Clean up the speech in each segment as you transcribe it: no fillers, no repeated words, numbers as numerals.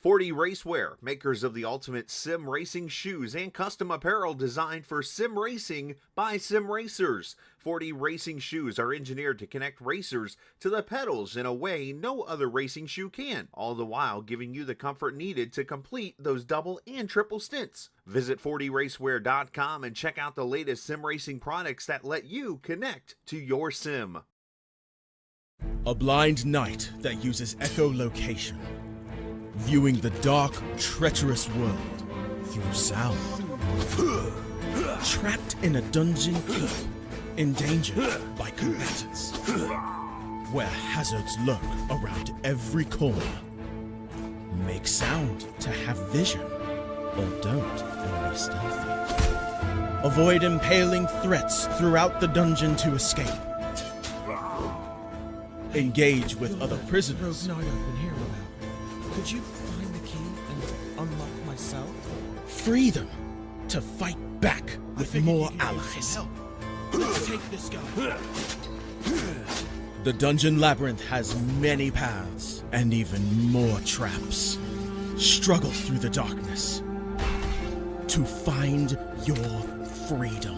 40 Racewear, makers of the ultimate sim racing shoes and custom apparel designed for sim racing by sim racers. 40 racing shoes are engineered to connect racers to the pedals in a way no other racing shoe can, all the while giving you the comfort needed to complete those double and triple stints. Visit 40racewear.com and check out the latest sim racing products that let you connect to your sim. A blind knight that uses echolocation, viewing the dark, treacherous world through sound. Trapped in a dungeon keep, endangered by combatants, where hazards lurk around every corner. Make sound to have vision, or don't and be stealthy. Avoid impaling threats throughout the dungeon to escape. Engage with other prisoners. Rogue Knight I've been hearing about. Could you find the key and unlock my cell? Free them to fight back with more allies. Let's take this guy. The Dungeon Labyrinth has many paths and even more traps. Struggle through the darkness to find your freedom.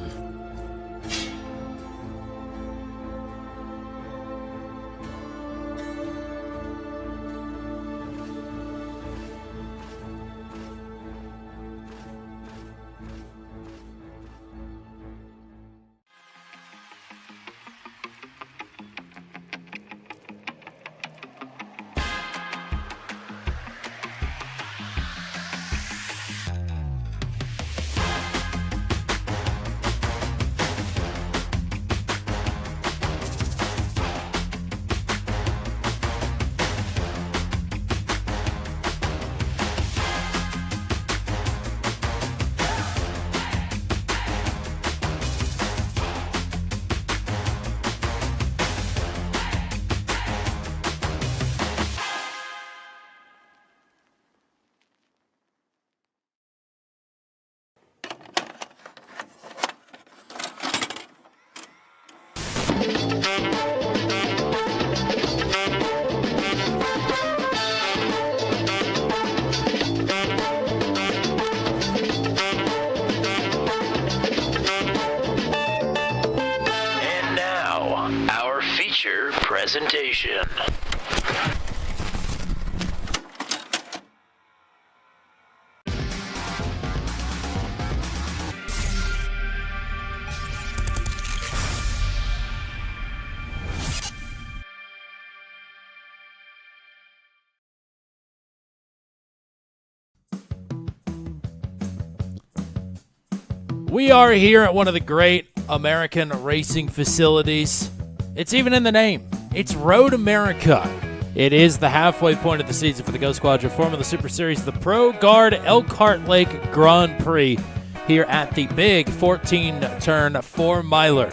Presentation. We are here at one of the great American racing facilities. It's even in the name. It's Road America. It is the halfway point of the season for the GoSquadra Formula Super Series, the ProGuard Elkhart Lake Grand Prix, here at the big 14-turn 4-miler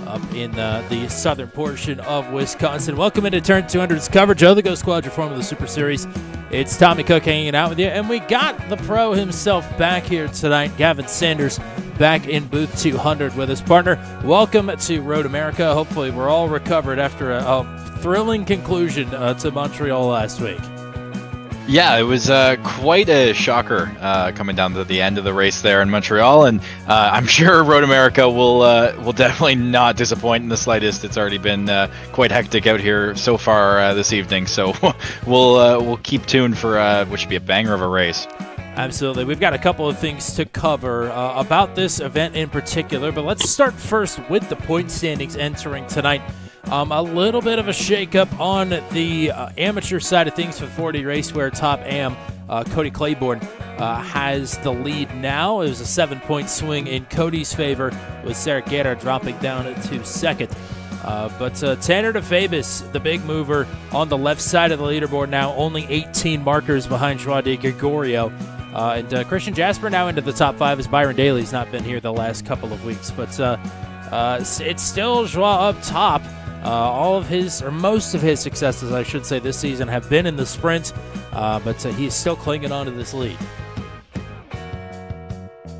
up in the southern portion of Wisconsin. Welcome into Turn 200's coverage of the GoSquadra Formula Super Series. It's Tommy Cook hanging out with you, and we got the pro himself back here tonight, Gavin Sanders, back in booth 200 with his partner. Welcome to Road America. Hopefully we're all recovered after a thrilling conclusion to Montreal last week. Yeah, it was quite a shocker coming down to the end of the race there in Montreal, and I'm sure Road America will definitely not disappoint in the slightest. It's already been quite hectic out here so far this evening, so we'll keep tuned for what should be a banger of a race. Absolutely. We've got a couple of things to cover about this event in particular, but let's start first with the point standings entering tonight. A little bit of a shakeup on the amateur side of things for 40 Racewear top am. Cody Claiborne has the lead now. It was a 7-point swing in Cody's favor, with Sarah Guerra dropping down to second. But Tanner DeFabis, the big mover on the left side of the leaderboard now, only 18 markers behind Joao de Gregorio. And Christian Jasper now into the top 5 as Byron Daly's not been here the last couple of weeks. But it's still Joao up top. All of his, or most of his successes, I should say, this season have been in the sprint, but he's still clinging on to this lead.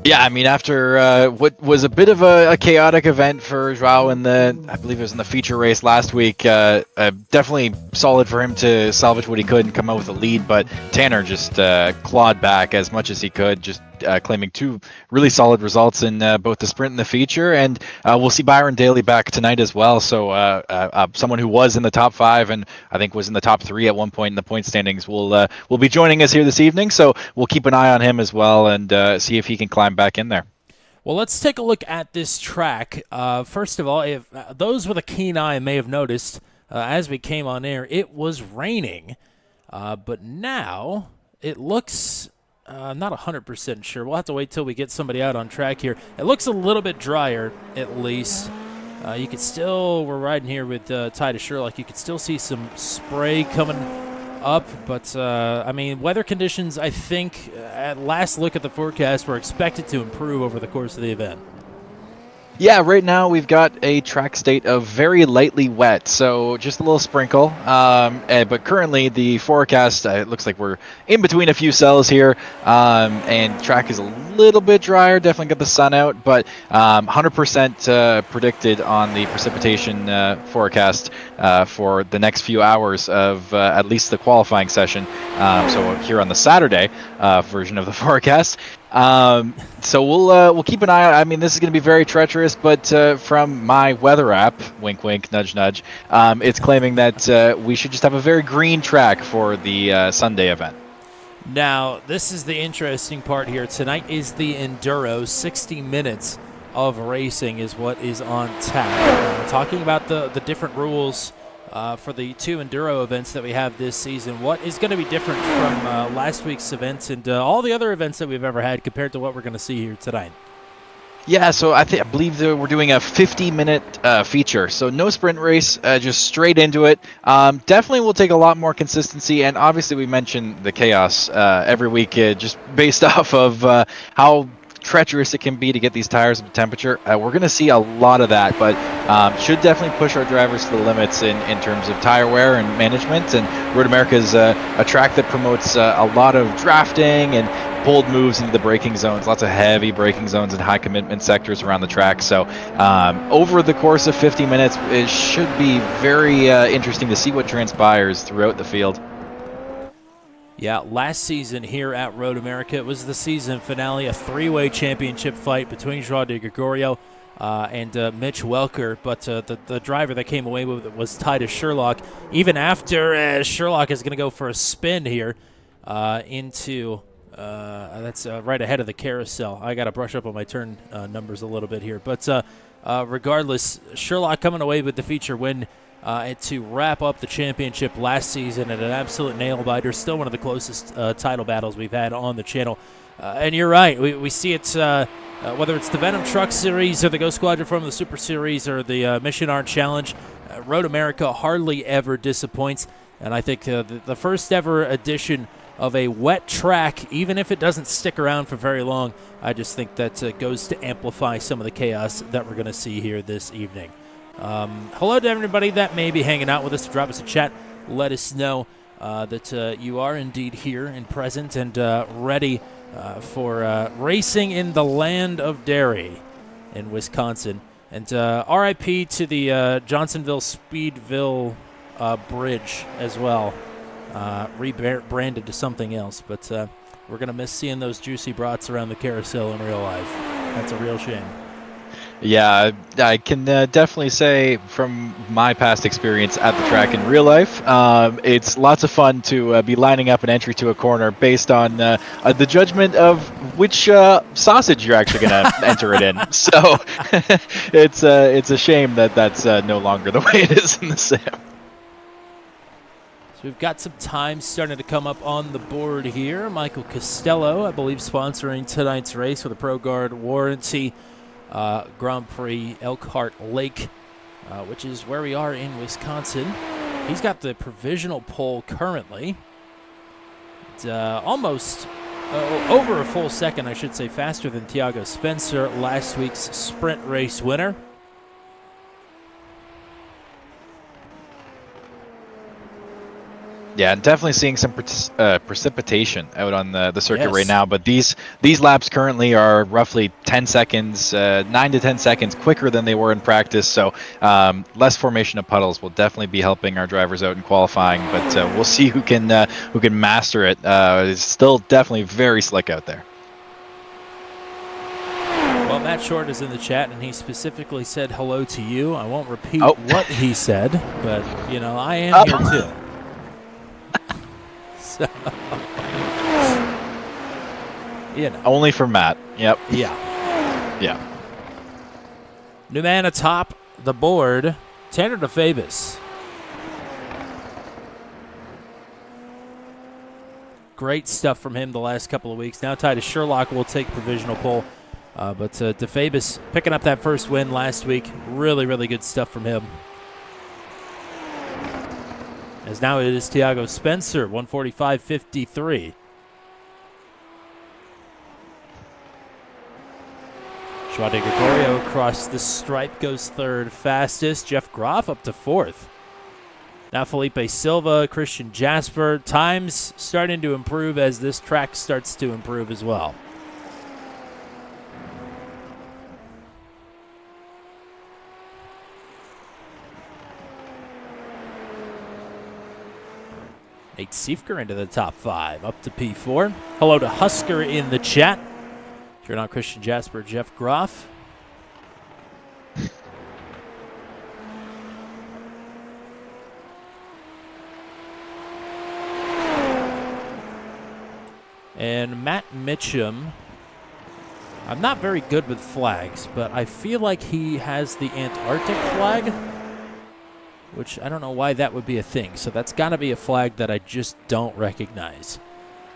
Yeah, I mean, after what was a bit of a chaotic event for Joao in I believe it was in the feature race last week, definitely solid for him to salvage what he could and come out with a lead, but Tanner just clawed back as much as he could, just claiming 2 really solid results in both the sprint and the feature, and we'll see Byron Daly back tonight as well, so someone who was in the top 5 and I think was in the top 3 at one point in the point standings will be joining us here this evening, so we'll keep an eye on him as well and see if he can climb back in there. Well, let's take a look at this track. First of all, if those with a keen eye may have noticed as we came on air, it was raining, but now it looks not 100% sure. We'll have to wait till we get somebody out on track here. It looks a little bit drier, at least. You could still, we're riding here with Titus Sherlock, you could still see some spray coming up, but I mean, weather conditions, I think, at last look at the forecast, were expected to improve over the course of the event. Yeah, right now we've got a track state of very lightly wet, so just a little sprinkle. But currently the forecast, it looks like we're in between a few cells here, and track is a little bit drier, definitely got the sun out, but 100% predicted on the precipitation forecast for the next few hours of at least the qualifying session. So here on the Saturday version of the forecast. So we'll keep an eye out. I mean, this is going to be very treacherous, but from my weather app, wink, wink, nudge, nudge, it's claiming that we should just have a very green track for the Sunday event. Now, this is the interesting part here. Tonight is the Enduro. 60 minutes of racing is what is on tap. Talking about the different rules for the 2 Enduro events that we have this season. What is going to be different from last week's events and all the other events that we've ever had compared to what we're going to see here tonight? Yeah, so I believe that we're doing a 50-minute feature, so no sprint race, just straight into it. Definitely will take a lot more consistency, and obviously we mention the chaos every week, just based off of how treacherous it can be to get these tires up to temperature. We're going to see a lot of that, but should definitely push our drivers to the limits in terms of tire wear and management. And Road America is a track that promotes a lot of drafting and bold moves into the braking zones, lots of heavy braking zones and high commitment sectors around the track. So over the course of 50 minutes, it should be very interesting to see what transpires throughout the field. Yeah, last season here at Road America, it was the season finale, a 3-way championship fight between Joao de Gregorio and Mitch Welker, but the driver that came away with it was Titus Sherlock. Even after Sherlock is going to go for a spin here into that's right ahead of the carousel. I got to brush up on my turn numbers a little bit here, but regardless, Sherlock coming away with the feature win to wrap up the championship last season at an absolute nail-biter. Still one of the closest title battles we've had on the channel. And you're right, we see it, whether it's the Venom Truck Series or the GoSquadra Formula Super Series or the Mission Art Challenge, Road America hardly ever disappoints. And I think the first ever edition of a wet track, even if it doesn't stick around for very long, I just think that goes to amplify some of the chaos that we're going to see here this evening. Hello to everybody that may be hanging out with us. Drop us a chat. Let us know that you are indeed here and present and ready for racing in the land of dairy in Wisconsin. And RIP to the Johnsonville Speedville Bridge as well. Rebranded to something else. But we're going to miss seeing those juicy brats around the carousel in real life. That's a real shame. Yeah, I can definitely say from my past experience at the track in real life, it's lots of fun to be lining up an entry to a corner based on the judgment of which sausage you're actually going to enter it in. So it's a shame that that's no longer the way it is in the sim. So we've got some time starting to come up on the board here. Michael Costello, I believe, sponsoring tonight's race with a ProGuard warranty. Grand Prix Elkhart Lake, which is where we are in Wisconsin. He's got the provisional pole currently. It's almost over a full second, I should say, faster than Thiago Spencer, last week's sprint race winner. Yeah, definitely seeing some precipitation out on the circuit Yes. right now. But these laps currently are roughly 10 seconds, 9 to 10 seconds quicker than they were in practice. So less formation of puddles will definitely be helping our drivers out in qualifying. But we'll see who can master it. It's still definitely very slick out there. Well, Matt Short is in the chat, and he specifically said hello to you. I won't repeat Oh. what he said, but, I am here too. So, Only for Matt. Yep. Yeah. Yeah. New man atop the board, Tanner DeFabis. Great stuff from him the last couple of weeks. Now Titus Sherlock will take provisional pole. But DeFabis picking up that first win last week. Really, really good stuff from him. As now it is Tiago Spencer, 145.53. Joao de Gregorio across the stripe goes third fastest. Jeff Groff up to fourth. Now Felipe Silva, Christian Jasper. Times starting to improve as this track starts to improve as well. Nate Siefker into the top 5, up to P4. Hello to Husker in the chat. If you're not Christian Jasper, Jeff Groff. And Matt Mitchum. I'm not very good with flags, but I feel like he has the Antarctic flag, which I don't know why that would be a thing. So that's got to be a flag that I just don't recognize.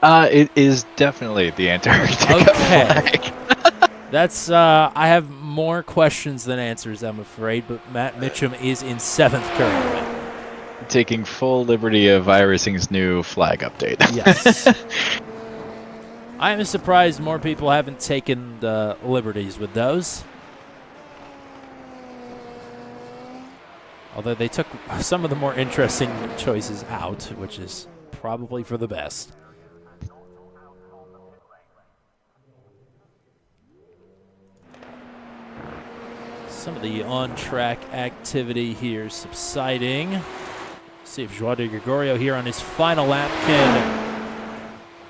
It is definitely the Antarctica flag. That's I have more questions than answers, I'm afraid, but Matt Mitchum is in 7th currently. Taking full liberty of iRacing's new flag update. Yes. I am surprised more people haven't taken the liberties with those. Although they took some of the more interesting choices out, which is probably for the best. Some of the on-track activity here subsiding. See if Joao de Gregorio here on his final lap can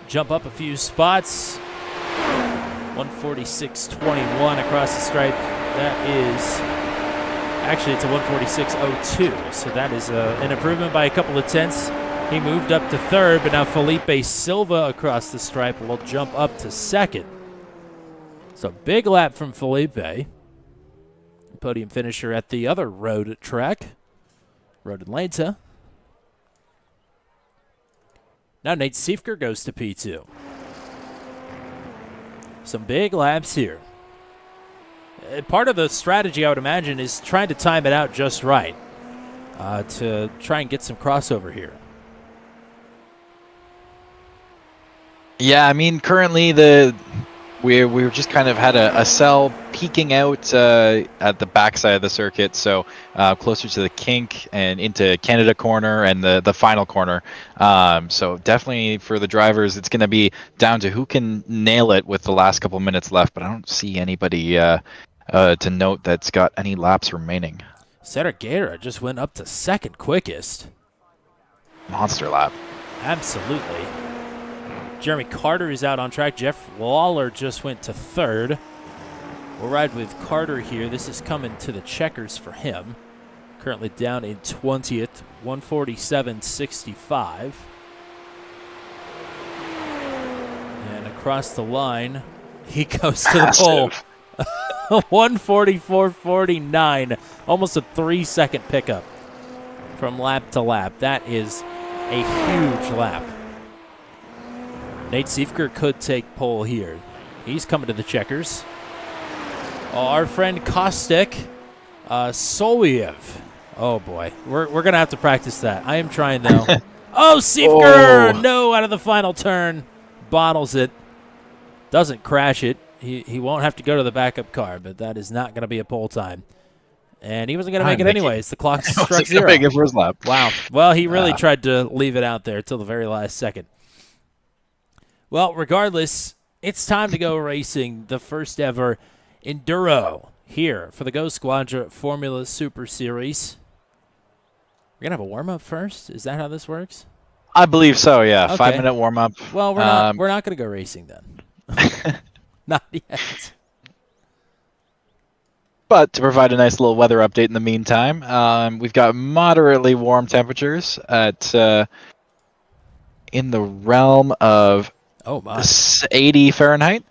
jump up a few spots. 146.21 across the stripe. That is, actually it's a 146.02, so that is an improvement by a couple of tenths. He moved up to 3rd, but now Felipe Silva across the stripe will jump up to 2nd. So big lap from Felipe. Podium finisher at the other road track, Road Atlanta. Now Nate Siefker goes to P2. Some big laps here. Part of the strategy, I would imagine, is trying to time it out just right to try and get some crossover here. Yeah, I mean, currently we've just kind of had a cell peeking out at the backside of the circuit, so closer to the kink and into Canada corner and the final corner. So definitely for the drivers, it's going to be down to who can nail it with the last couple minutes left, but I don't see anybody to note that's got any laps remaining. Sergera just went up to 2nd quickest. Monster lap. Absolutely. Jeremy Carter is out on track. Jeff Lawler just went to 3rd. We'll ride with Carter here. This is coming to the checkers for him. Currently down in 20th, 147.65. And across the line, he goes to the pole. 144.49. Almost a 3-second pickup from lap to lap. That is a huge lap. Nate Siefker could take pole here. He's coming to the checkers. Our friend Kostek Soliev. Oh, boy. We're going to have to practice that. I am trying, though. Oh, Siefker! Oh. No, out of the final turn. Bottles it. Doesn't crash it. He won't have to go to the backup car, but that is not going to be a pole time. And he wasn't going to make it anyways. The clock struck Wasn't gonna 0. make it first lap. Wow. Well, he really tried to leave it out there till the very last second. Well, regardless, it's time to go racing the first ever Enduro here for the GoSquadra Formula Super Series. We're going to have a warm-up first? Is that how this works? I believe so, yeah. Okay. 5-minute warm-up. Well, we're not going to go racing then. Not yet. But to provide a nice little weather update in the meantime, we've got moderately warm temperatures at in the realm of 80 Fahrenheit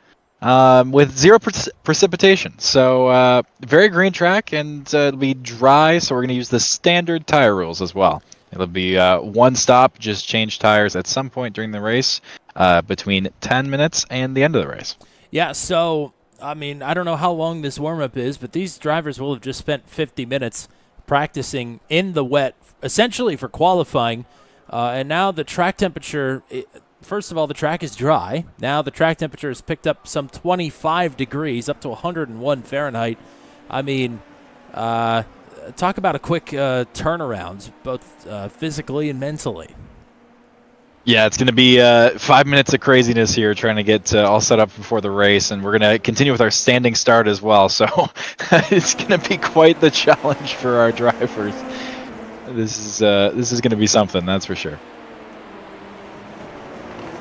with 0 precipitation. So very green track, and it'll be dry, so we're going to use the standard tire rules as well. It'll be one stop, just change tires at some point during the race between 10 minutes and the end of the race. Yeah, so, I mean, I don't know how long this warm-up is, but these drivers will have just spent 50 minutes practicing in the wet, essentially for qualifying. And now the track temperature, first of all, the track is dry. Now the track temperature has picked up some 25 degrees, up to 101 Fahrenheit. I mean, talk about a quick turnaround, both physically and mentally. Yeah, it's going to be 5 minutes of craziness here trying to get all set up before the race, and we're going to continue with our standing start as well. So it's going to be quite the challenge for our drivers. This is going to be something, that's for sure.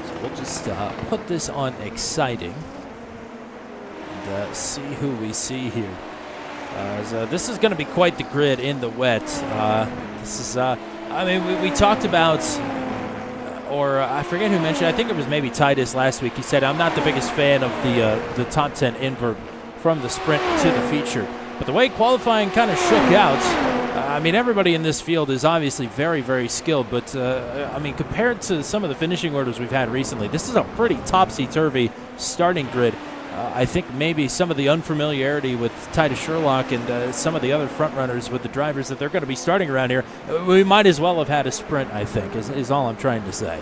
So we'll just put this on exciting and see who we see here. So this is going to be quite the grid in the wet. This is, I mean, we talked about. Or I forget who mentioned, I think it was maybe Titus last week. He said, I'm not the biggest fan of the top 10 invert from the sprint to the feature. But the way qualifying kind of shook out, I mean, everybody in this field is obviously very, very skilled. But, I mean, compared to some of the finishing orders we've had recently, this is a pretty topsy-turvy starting grid. I think maybe some of the unfamiliarity with Titus Sherlock and some of the other front runners with the drivers that they're going to be starting around here, we might as well have had a sprint, I think, is all I'm trying to say.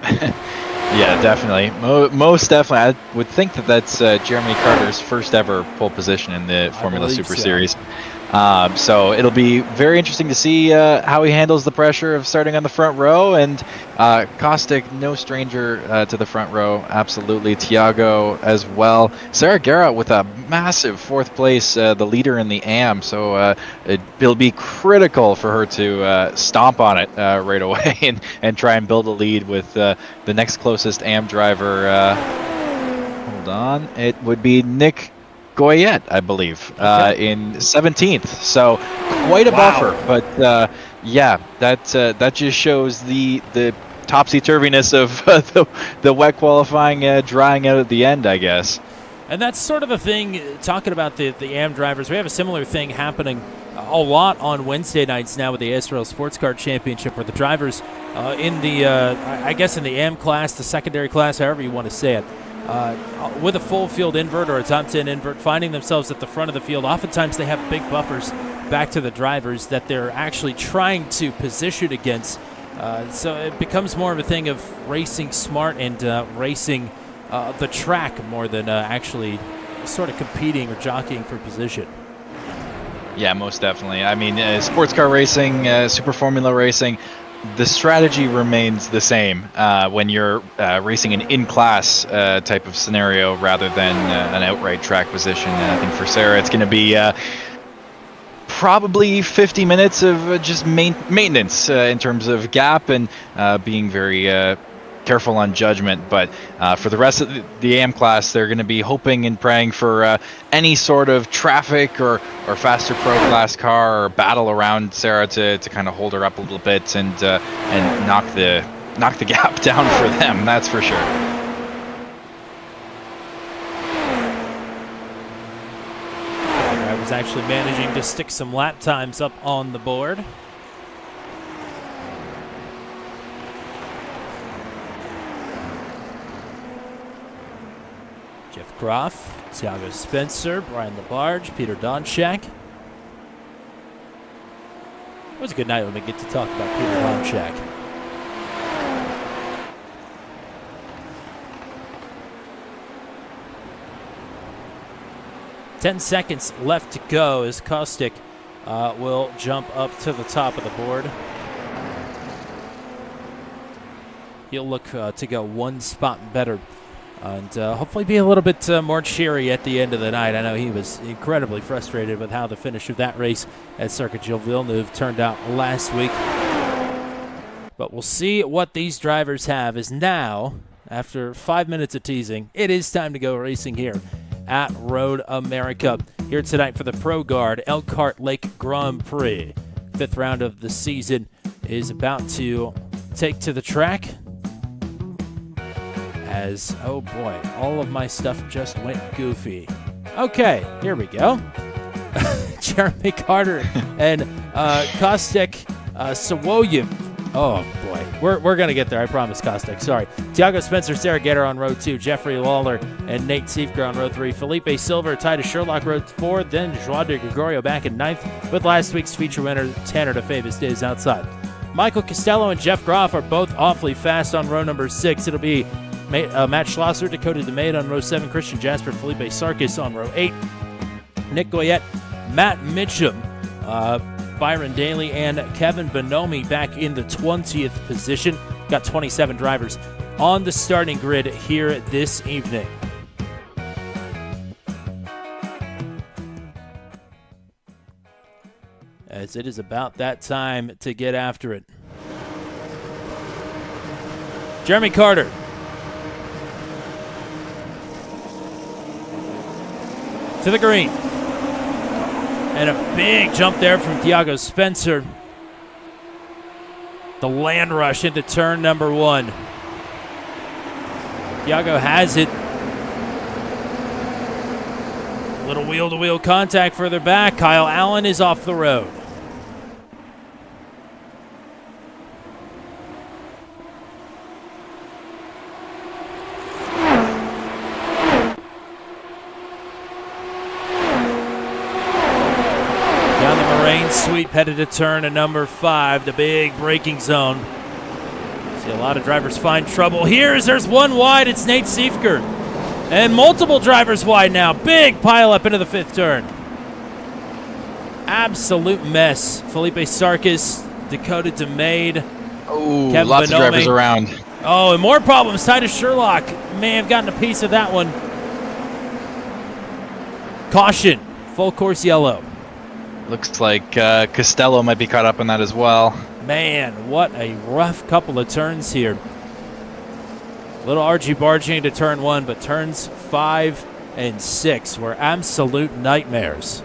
Yeah, definitely. Most definitely. I would think that that's Jeremy Carter's first ever pole position in the Formula Super Series. So it'll be very interesting to see how he handles the pressure of starting on the front row. And Caustic, no stranger to the front row, absolutely. Tiago as well. Sarah Guerra with a massive 4th place, the leader in the AM. So it'll be critical for her to stomp on it right away and try and build a lead with the next closest AM driver. Hold on. It would be Nick Goyette, I believe, in 17th. So quite a buffer. But yeah, that just shows the topsy-turviness of the wet qualifying drying out at the end, I guess. And that's sort of a thing, talking about the AM drivers. We have a similar thing happening a lot on Wednesday nights now with the Israel Sports Car Championship, where the drivers in the, I guess in the AM class, the secondary class, however you want to say it, with a full field invert or a top 10 invert, finding themselves at the front of the field. Oftentimes they have big buffers back to the drivers that they're actually trying to position against. So it becomes more of a thing of racing smart and racing the track more than actually sort of competing or jockeying for position. Yeah, most definitely. I mean, sports car racing, super formula racing, the strategy remains the same when you're racing an in-class type of scenario rather than an outright track position. And I think for Sarah, it's going to be probably 50 minutes of just maintenance in terms of gap and being very careful on judgment. But for the rest of the AM class, they're going to be hoping and praying for any sort of traffic or faster pro class car or battle around Sarah to kind of hold her up a little bit and knock the gap down for them. That's for sure. I was actually managing to stick some lap times up on the board. Jeff Groff, Thiago Spencer, Brian Labarge, Peter Donchak. It was a good night when we get to talk about Peter Donchak. "10 seconds left to go as Caustic will jump up to the top of the board. He'll look to go one spot better and hopefully be a little bit more cheery at the end of the night. I know he was incredibly frustrated with how the finish of that race at Circuit Gilles Villeneuve turned out last week. But we'll see what these drivers have, as now, after 5 minutes of teasing, it is time to go racing here at Road America. Here tonight for the ProGuard Elkhart Lake Grand Prix. 5th round of the season is about to take to the track. As, oh boy, all of my stuff just went goofy. Okay, here we go. Jeremy Carter and Kostek Sawoyev. Oh boy, we're going to get there, I promise, Kostek. Sorry. Tiago Spencer, Sarah Getter on row 2, Jeffrey Lawler and Nate Siefker on row 3, Felipe Silver, Titus Sherlock row 4, then Joao de Gregorio back in 9th, with last week's feature winner, Tanner DeFavis, stays outside. Michael Costello and Jeff Groff are both awfully fast on row number 6. It'll be Matt Schlosser, Dakota DeMaid on row 7, Christian Jasper, Felipe Sarkis on row 8, Nick Goyette, Matt Mitchum, Byron Daly, and Kevin Bonomi back in the 20th position. Got 27 drivers on the starting grid here this evening. As it is about that time to get after it. Jeremy Carter. To the green. And a big jump there from Tiago Spencer. The land rush into turn number 1. Tiago has it. Little wheel-to-wheel contact further back. Kyle Allen is off the road. Sweep headed to turn number 5, the big braking zone. See a lot of drivers find trouble here as there's one wide. It's Nate Siefker. And multiple drivers wide now. Big pile up into the 5th turn. Absolute mess. Felipe Sarkis, Dakota DeMaid. Oh, Kevin lots Bonomi. of drivers around. Oh, and more problems. Titus Sherlock may have gotten a piece of that one. Caution. Full course yellow. Looks like Costello might be caught up in that as well. Man, what a rough couple of turns here. Little argy-bargy into turn 1, but turns 5 and 6 were absolute nightmares.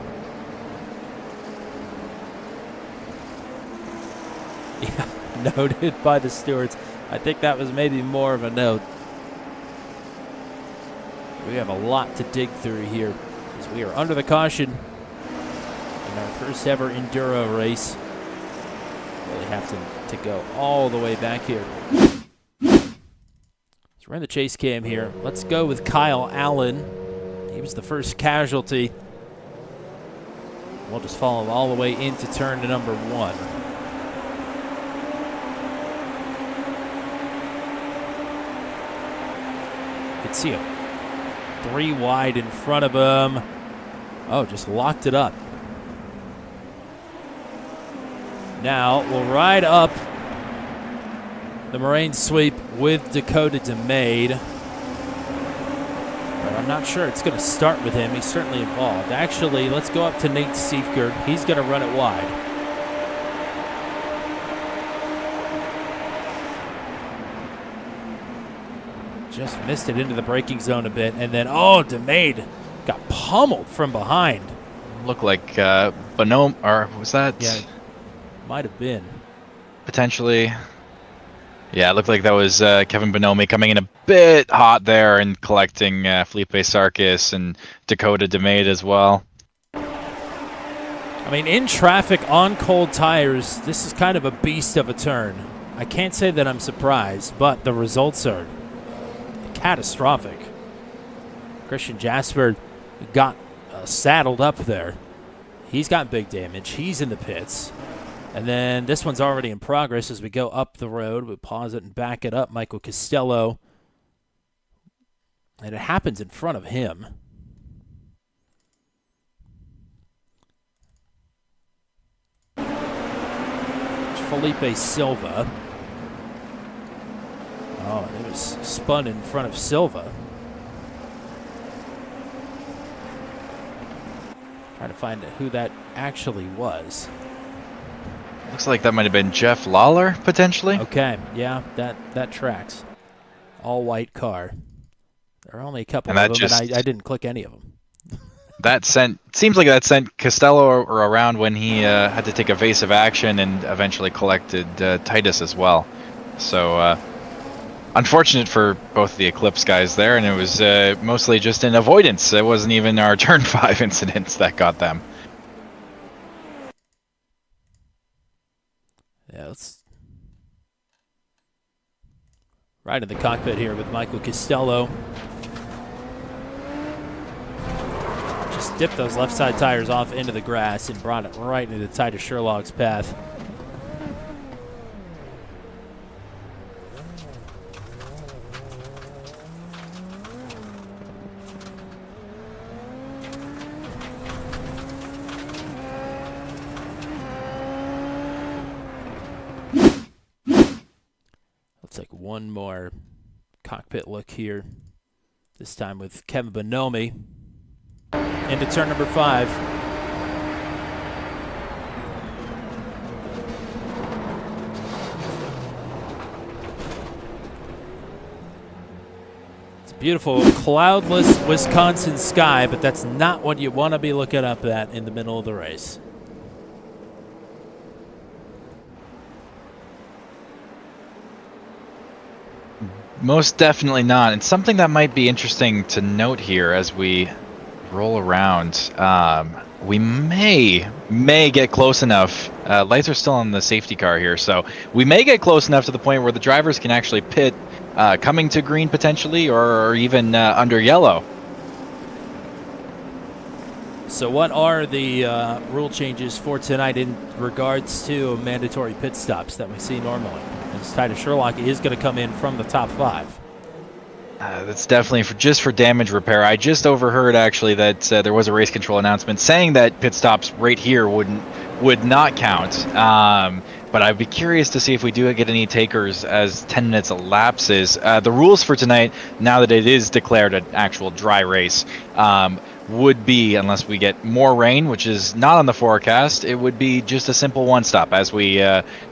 Yeah, noted by the stewards. I think that was maybe more of a note. We have a lot to dig through here as we are under the caution. Our first ever enduro race. Really have to go all the way back here. So we're in the chase cam here. Let's go with Kyle Allen. He was the first casualty. We'll just follow him all the way into turn to number 1. You can see him 3 wide in front of him. Oh, just locked it up. Now we'll ride up the Moraine sweep with Dakota DeMaid. But I'm not sure it's going to start with him. He's certainly involved. Actually, let's go up to Nate Siefker. He's going to run it wide. Just missed it into the braking zone a bit. And then, oh, DeMaid got pummeled from behind. Looked like Bonhomme, or was that? Yeah. Might have been. Potentially. Yeah, it looked like that was Kevin Bonomi coming in a bit hot there and collecting Felipe Sarkis and Dakota DeMaid as well. I mean, in traffic on cold tires, this is kind of a beast of a turn. I can't say that I'm surprised, but the results are catastrophic. Christian Jasper got saddled up there. He's got big damage. He's in the pits. And then this one's already in progress as we go up the road. We pause it and back it up. Michael Costello. And it happens in front of him. Felipe Silva. Oh, it was spun in front of Silva. Trying to find who that actually was. Looks like that might have been Jeff Lawler, potentially. Okay, yeah, that tracks. All white car. There are only a couple And of that them, and I didn't click any of them. Seems like that sent Costello around when he had to take evasive action and eventually collected Titus as well. So unfortunate for both the Eclipse guys there, and it was mostly just an avoidance. It wasn't even our turn 5 incidents that got them. Yeah, let's right in the cockpit here with Michael Costello. Just dipped those left side tires off into the grass and brought it right into Titus Sherlock's path. Let's take one more cockpit look here, this time with Kevin Bonomi. Into turn number 5. It's a beautiful cloudless Wisconsin sky, but that's not what you want to be looking up at in the middle of the race. Most definitely not. And something that might be interesting to note here as we roll around, we may get close enough. Lights are still on the safety car here, so we may get close enough to the point where the drivers can actually pit coming to green potentially, or even under yellow. So what are the rule changes for tonight in regards to mandatory pit stops that we see normally? As Titus Sherlock is going to come in from the top 5. That's definitely just for damage repair. I just overheard actually that there was a race control announcement saying that pit stops right here would not count. But I'd be curious to see if we do get any takers as 10 minutes elapses. The rules for tonight, now that it is declared an actual dry race, would be, unless we get more rain, which is not on the forecast, it would be just a simple one stop, as we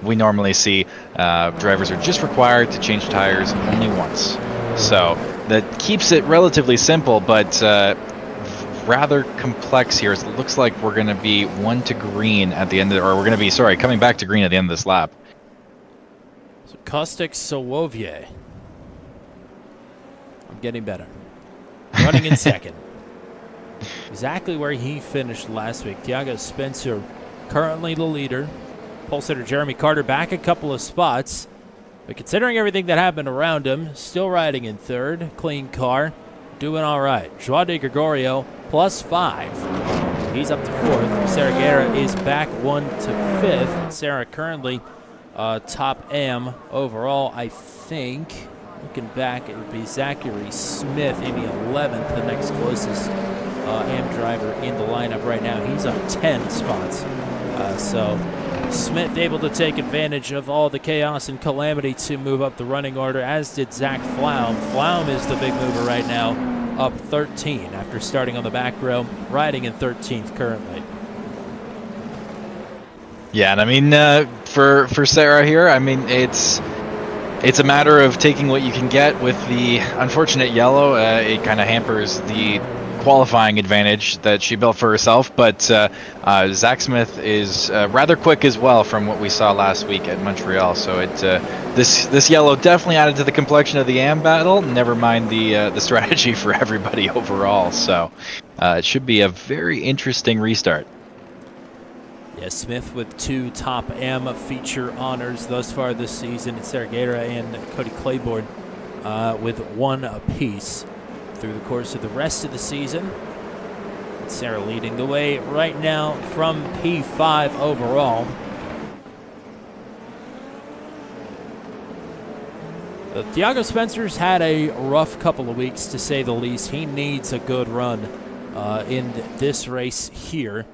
normally see. Drivers are just required to change tires only once. So that keeps it relatively simple, but rather complex here. It looks like we're going to be 1 to green at the end of, or we're going to be, sorry, coming back to green at the end of this lap. So Kostek Sowovier. I'm getting better. Running in second. Exactly where he finished last week. Thiago Spencer currently the leader. Pole sitter Jeremy Carter back a couple of spots. But considering everything that happened around him, still riding in third. Clean car. Doing all right. Joao de Gregorio +5. He's up to 4th. Sarah Guerra is back 1 to 5th. Sarah currently top AM overall, I think. Looking back, it would be Zachary Smith in the 11th, the next closest AM driver in the lineup right now. He's up 10 spots. So Smith able to take advantage of all the chaos and calamity to move up the running order, as did Zach Flaum. Flaum is the big mover right now, up 13 after starting on the back row, riding in 13th currently. Yeah, and I mean, for Sarah here, I mean, it's a matter of taking what you can get. With the unfortunate yellow, it kind of hampers the qualifying advantage that she built for herself, but Zach Smith is rather quick as well from what we saw last week at Montreal, so this yellow definitely added to the complexion of the AM battle, never mind the strategy for everybody overall, so it should be a very interesting restart. Yeah, Smith with 2 top AM feature honors thus far this season. It's Sarah Gator and Cody Claiborne with 1 apiece through the course of the rest of the season. Sarah leading the way right now from P5 overall. Thiago Spencer's had a rough couple of weeks, to say the least. He needs a good run in this race here.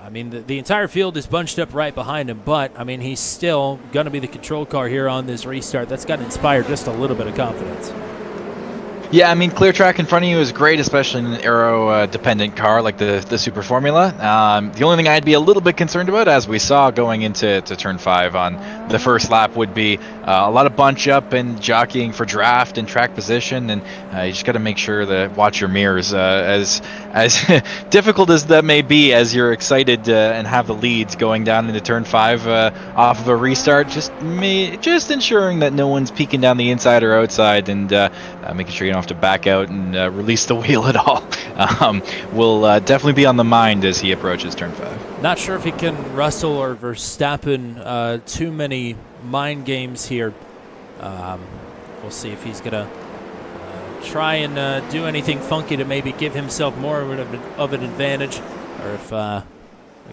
I mean, the entire field is bunched up right behind him, but, I mean, he's still going to be the control car here on this restart. That's got to inspire just a little bit of confidence. Yeah, I mean, clear track in front of you is great, especially in an aero-dependent car like the Super Formula. The only thing I'd be a little bit concerned about, as we saw going into Turn 5 on the first lap, would be a lot of bunch up and jockeying for draft and track position, and you just got to make sure to watch your mirrors. As difficult as that may be, as you're excited and have the leads going down into Turn 5 off of a restart, just ensuring that no one's peeking down the inside or outside, and making sure you don't have to back out and release the wheel at all will definitely be on the mind as he approaches Turn 5. Not sure if he can Russell or Verstappen too many mind games here. We'll see if he's going to try and do anything funky to maybe give himself more of an advantage, or if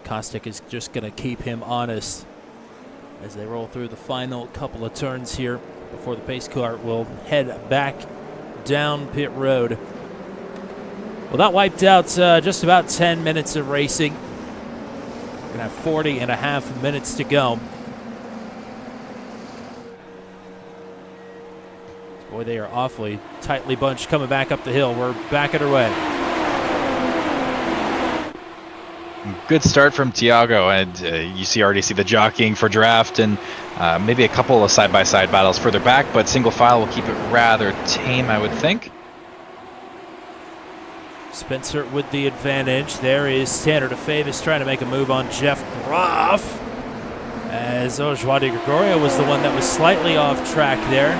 Kostic is just going to keep him honest as they roll through the final couple of turns here before the pace car will head back down pit road. Well, that wiped out just about 10 minutes of racing. We're going to have 40 and a half minutes to go. Boy, they are awfully tightly bunched coming back up the hill. We're back at our way. Good start from Tiago, and you already see the jockeying for draft and maybe a couple of side-by-side battles further back, but single file will keep it rather tame, I would think. Spencer with the advantage. There is Tanner DeFavis trying to make a move on Jeff Groff, as Joao de Gregorio was the one that was slightly off track there.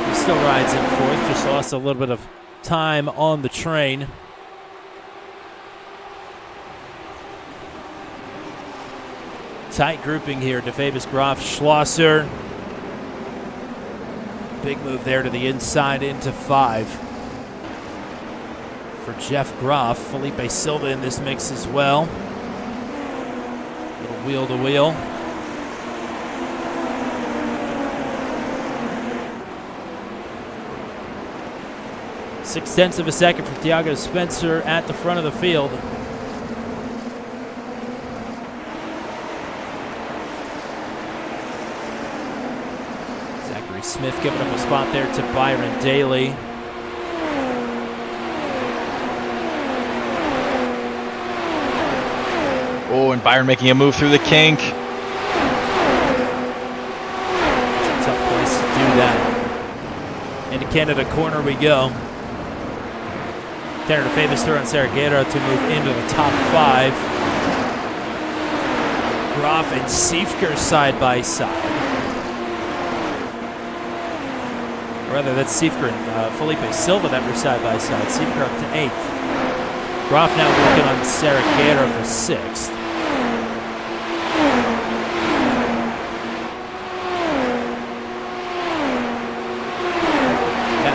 He still rides in fourth, just lost a little bit of time on the train. Tight grouping here. DeFavis, Groff, Schlosser. Big move there to the inside into 5. For Jeff Groff, Felipe Silva in this mix as well. Little wheel to wheel. Six-tenths of a second for Thiago Spencer at the front of the field. Zachary Smith giving up a spot there to Byron Daly. Oh, and Byron making a move through the kink. It's a tough place to do that. Into Canada corner we go. Tanner DeFavis through on Saragero to move into the top 5. Groff and Siefker side by side. Or rather, that's Siefker and Felipe Silva that were side by side. Siefker up to 8th. Groff now working on Saragero for 6th.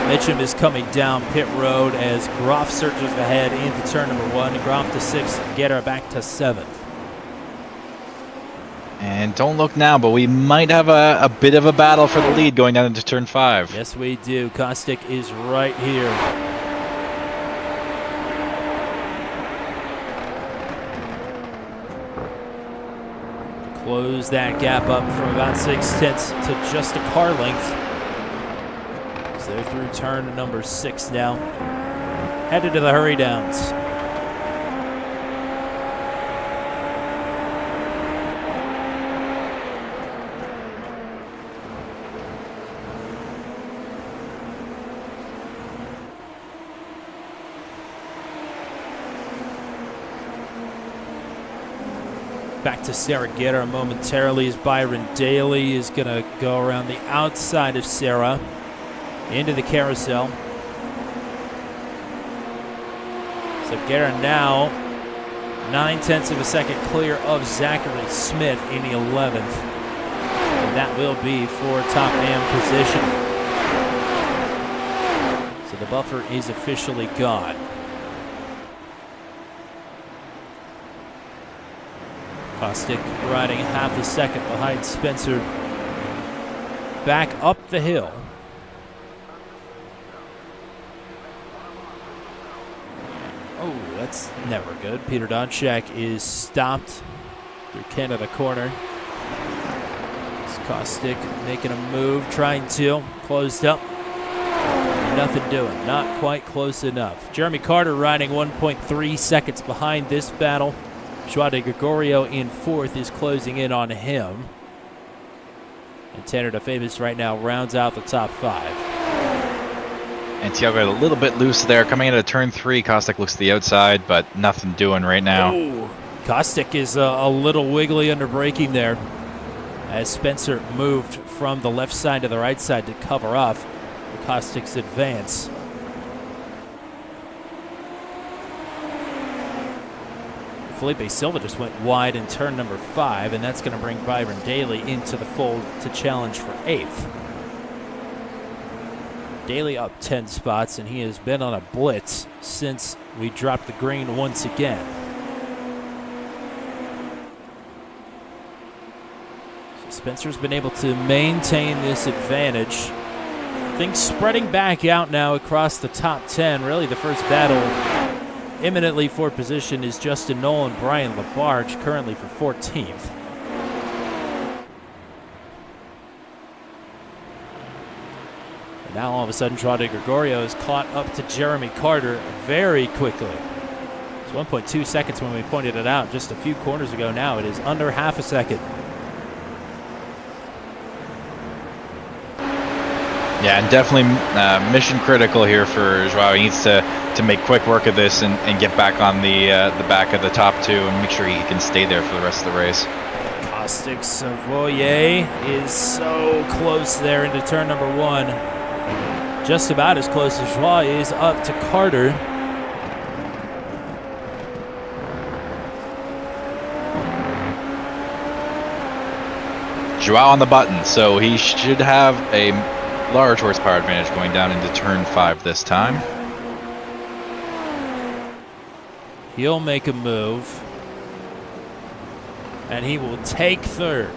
Mitchum is coming down pit road as Groff surges ahead into turn number 1. Groff to 6th, Guerra back to 7th. And don't look now, but we might have a bit of a battle for the lead going down into turn 5. Yes, we do. Kostic is right here. Close that gap up from about 6/10 to just a car length. They're through turn number 6 now. Headed to the hurry downs. Back to Sarah Guerra momentarily as Byron Daly is going to go around the outside of Sarah. Into the carousel. So Guerra now 9/10 of a second clear of Zachary Smith in the 11th. And that will be for top AM position. So the buffer is officially gone. Kostic riding half a second behind Spencer. Back up the hill. That's never good. Peter Donchak is stopped through Canada corner. It's Caustic making a move, trying to. Closed up. Nothing doing. Not quite close enough. Jeremy Carter riding 1.3 seconds behind this battle. Joao de Gregorio in fourth is closing in on him. And Tanner DeFamis right now rounds out the top 5. And Tiago a little bit loose there. Coming into turn 3, Caustic looks to the outside, but nothing doing right now. Ooh. Caustic is a little wiggly under braking there as Spencer moved from the left side to the right side to cover off Caustic's advance. Felipe Silva just went wide in turn number 5, and that's going to bring Byron Daly into the fold to challenge for 8th. Daly up 10 spots, and he has been on a blitz since we dropped the green once again. So Spencer's been able to maintain this advantage. Things spreading back out now across the top 10. Really, the first battle imminently for position is Justin Knoll and Brian Labarge, currently for 14th. And now all of a sudden, Joao de Gregorio is caught up to Jeremy Carter very quickly. It's 1.2 seconds when we pointed it out just a few corners ago. Now it is under half a second. Yeah, and definitely mission critical here for Joao. He needs to make quick work of this and get back on the back of the top 2 and make sure he can stay there for the rest of the race. Caustic Savoye is so close there into turn number 1. Just about as close as Joao is up to Carter. Joao on the button, so he should have a large horsepower advantage going down into turn 5 this time. He'll make a move, and he will take 3rd.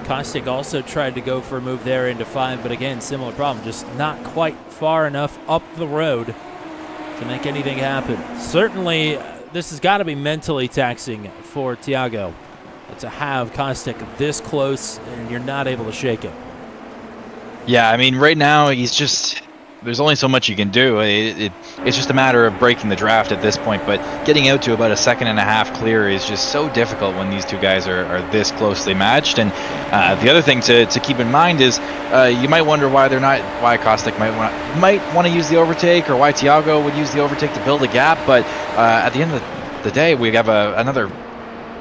Caustic also tried to go for a move there into 5, but again, similar problem, just not quite far enough up the road to make anything happen. Certainly, this has got to be mentally taxing for Tiago to have Caustic this close, and you're not able to shake him. Yeah, I mean, right now, there's only so much you can do. It's just a matter of breaking the draft at this point, but getting out to about a 1.5 seconds clear is just so difficult when these 2 guys are this closely matched. And the other thing to keep in mind is you might wonder why Caustic might want to use the overtake, or why Tiago would use the overtake to build a gap, but at the end of the day, we have another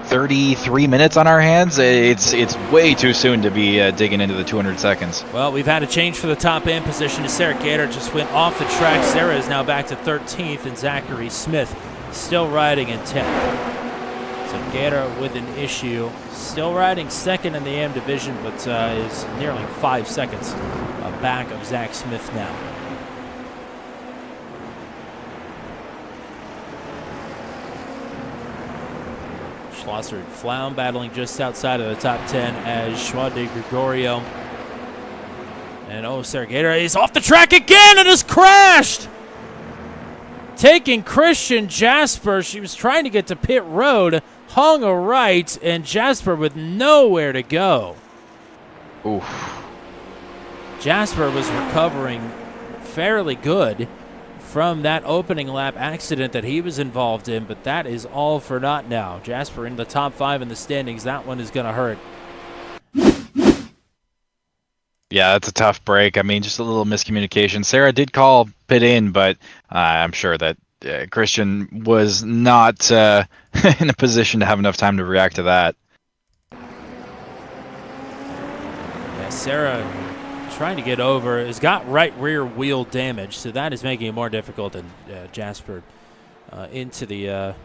33 minutes on our hands. It's way too soon to be digging into the 200 seconds. Well, we've had a change for the top end position. Sarah Gator just went off the track. Sarah is now back to 13th, and Zachary Smith still riding in 10th. So Gator with an issue. Still riding 2nd in the AM division, but is nearly 5 seconds back of Zach Smith now. Schlosser and Flaum battling just outside of the top 10 as Joao de Gregorio. And Sarah Gator is off the track again and has crashed! Taking Christian Jasper. She was trying to get to pit road, hung a right, and Jasper with nowhere to go. Oof. Jasper was recovering fairly good from that opening lap accident that he was involved in, but that is all for naught now. Jasper in the top 5 in the standings. That one is going to hurt. Yeah, that's a tough break. I mean, just a little miscommunication. Sarah did call pit in, but I'm sure that Christian was not in a position to have enough time to react to that. Yeah, Sarah trying to get over, has got right rear wheel damage, so that is making it more difficult than Jasper into the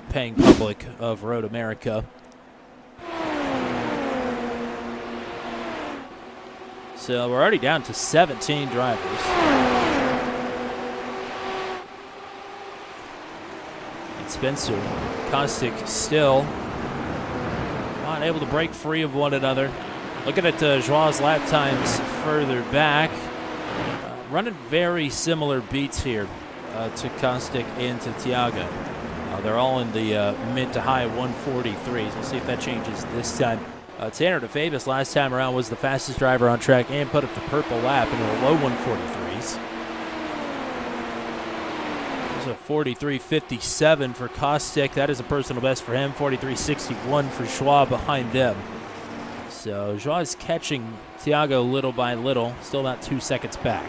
paying public of Road America. So we're already down to 17 drivers. And Spencer, Caustic still not able to break free of one another. Looking at Joao's lap times further back, running very similar beats here. to Kostic and to Tiago. They're all in the mid to high 143s. We'll see if that changes this time. Tanner DeFavis last time around was the fastest driver on track and put up the purple lap in the low 143s. There's a 43.57 for Kostic. That is a personal best for him. 43.61 for Joie behind them. So Joie is catching Tiago little by little, still about 2 seconds back.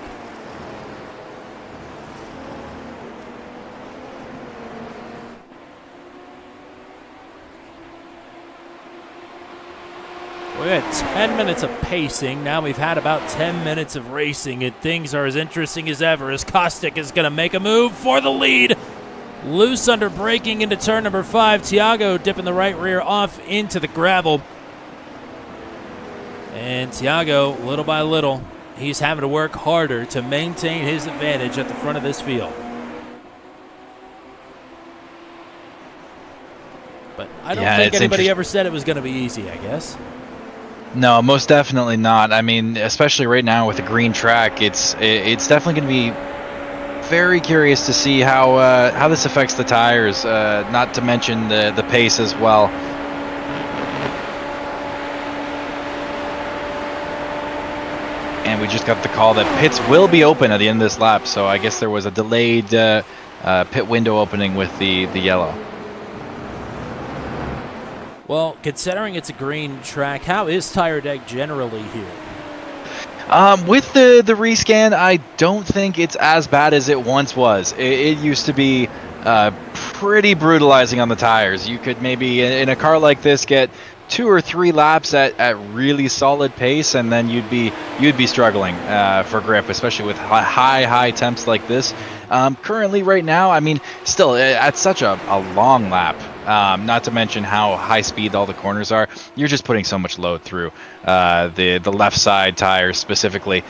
We had 10 minutes of pacing. Now we've had about 10 minutes of racing, and things are as interesting as ever as Kostic is going to make a move for the lead. Loose under braking into turn number 5. Tiago dipping the right rear off into the gravel. And Tiago, little by little, he's having to work harder to maintain his advantage at the front of this field. But I don't think anybody ever said it was going to be easy, I guess. No, most definitely not. I mean, especially right now with the green track, it's definitely going to be very curious to see how this affects the tires. Not to mention the pace as well. And we just got the call that pits will be open at the end of this lap. So I guess there was a delayed pit window opening with the yellow. Well, considering it's a green track, how is tire deck generally here? With the rescan, I don't think it's as bad as it once was. It used to be pretty brutalizing on the tires. You could maybe, in a car like this, get 2 or 3 laps at really solid pace, and then you'd be struggling for grip, especially with high temps like this. Currently, right now, I mean, still at such a long lap. Not to mention how high speed all the corners are. You're just putting so much load through the left side tires specifically.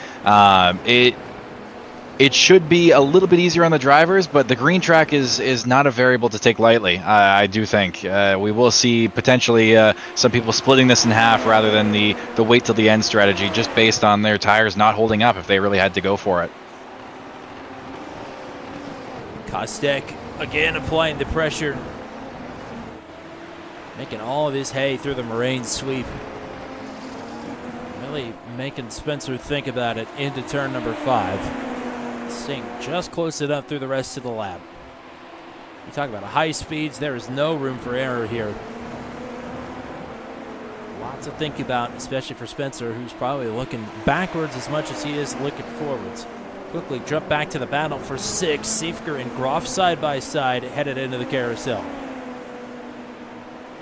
It should be a little bit easier on the drivers, but the green track is not a variable to take lightly. I do think we will see potentially some people splitting this in half rather than the wait till the end strategy, just based on their tires not holding up if they really had to go for it. Kostic again applying the pressure, making all of his hay through the moraine sweep. Really making Spencer think about it into turn number 5. Staying just close enough through the rest of the lap. You talk about high speeds, there is no room for error here. Lots to think about, especially for Spencer, who's probably looking backwards as much as he is looking forwards. Quickly jump back to the battle for 6. Siefker and Groff side by side headed into the carousel.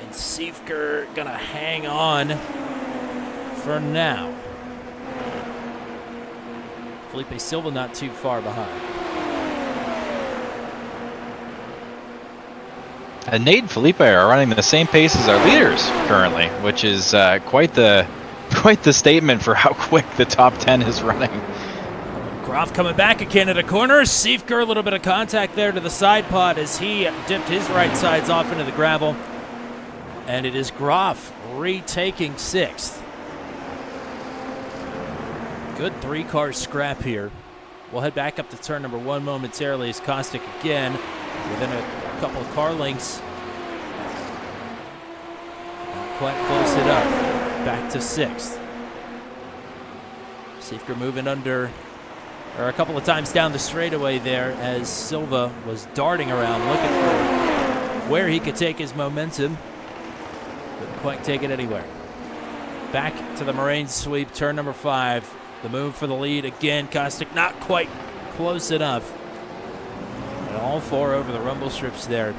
And Siefker gonna hang on for now. Felipe Silva not too far behind. And Nate and Felipe are running the same pace as our leaders currently, which is quite the statement for how quick the top 10 is running. Groff coming back again at a corner. Siefker, a little bit of contact there to the side pod as he dipped his right sides off into the gravel. And it is Groff retaking 6th. Good 3-car scrap here. We'll head back up to turn number 1 momentarily as Kostic again within a couple of car lengths. Not quite close enough. Back to 6th. Siefker moving under, or a couple of times down the straightaway there as Silva was darting around looking for where he could take his momentum. Couldn't quite take it anywhere. Back to the moraine sweep, turn number 5. The move for the lead again. Kostic not quite close enough. And all 4 over the rumble strips there.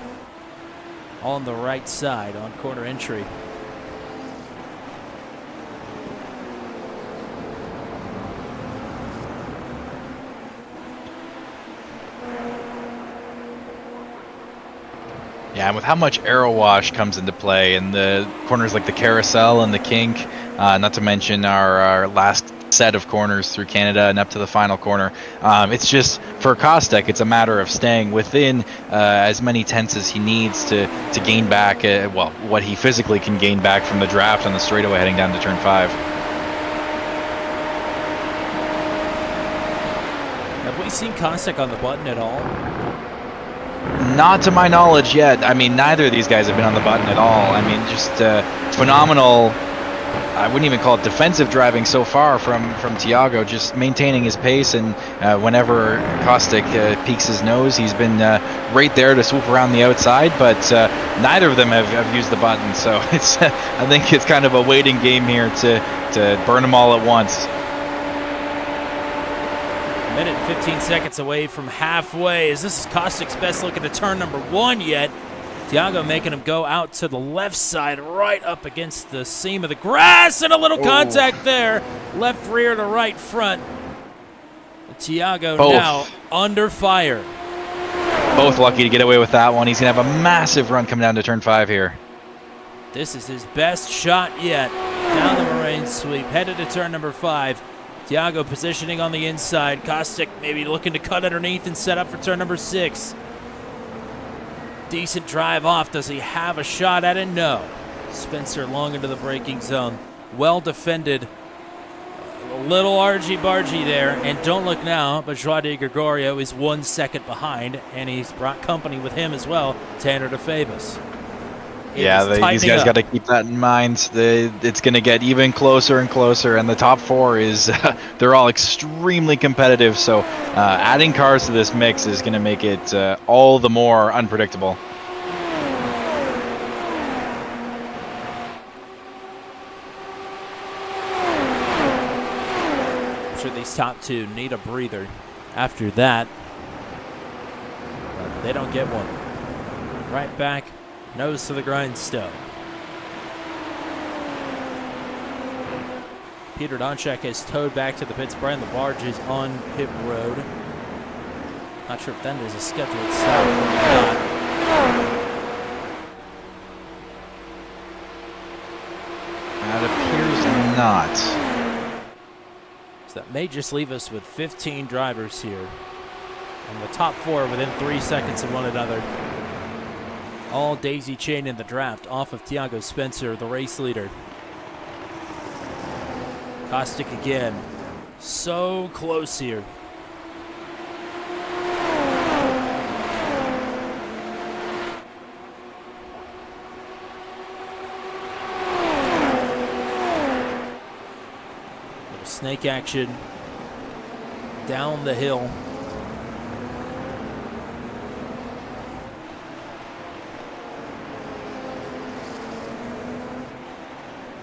On the right side on corner entry. Yeah, and with how much aero wash comes into play in the corners like the carousel and the kink, not to mention our last set of corners through Canada and up to the final corner, it's just, for Kostic, it's a matter of staying within as many tenths as he needs to gain back, what he physically can gain back from the draft on the straightaway heading down to turn 5. Have we seen Kostek on the button at all? Not to my knowledge yet. I mean, neither of these guys have been on the button at all. I mean, just phenomenal. I wouldn't even call it defensive driving so far from Thiago, just maintaining his pace, and whenever Kostek peeks his nose, he's been right there to swoop around the outside, but neither of them have used the button, so it's I think it's kind of a waiting game here to burn them all at once. A minute and 15 seconds away from halfway, as this is Kostek's best look at the turn number 1 yet. Thiago making him go out to the left side, right up against the seam of the grass, and a little contact there. Left rear to right front. Thiago now under fire. Both lucky to get away with that one. He's going to have a massive run coming down to turn 5 here. This is his best shot yet. Down the Moraine sweep, headed to turn number 5. Thiago positioning on the inside. Kostek maybe looking to cut underneath and set up for turn number 6. Decent drive off. Does he have a shot at it? No. Spencer long into the braking zone. Well defended. A little argy-bargy there. And don't look now, but Joao de Gregorio is 1 second behind, and he's brought company with him as well, Tanner DeFabus. Yeah, these guys got to keep that in mind. It's going to get even closer and closer, and the top 4 is they're all extremely competitive. So adding cars to this mix is going to make it all the more unpredictable. I'm sure these top 2 need a breather after that, but they don't get one. Right back. Nose to the grindstone. Peter Donchak has towed back to the pits. Brian LaBarge is on pit road. Not sure if that is a scheduled stop or not. That appears not. So that may just leave us with 15 drivers here. And the top 4 within 3 seconds of one another. All daisy chain in the draft off of Thiago Spencer, the race leader. Kostek again. So close here. Little snake action down the hill.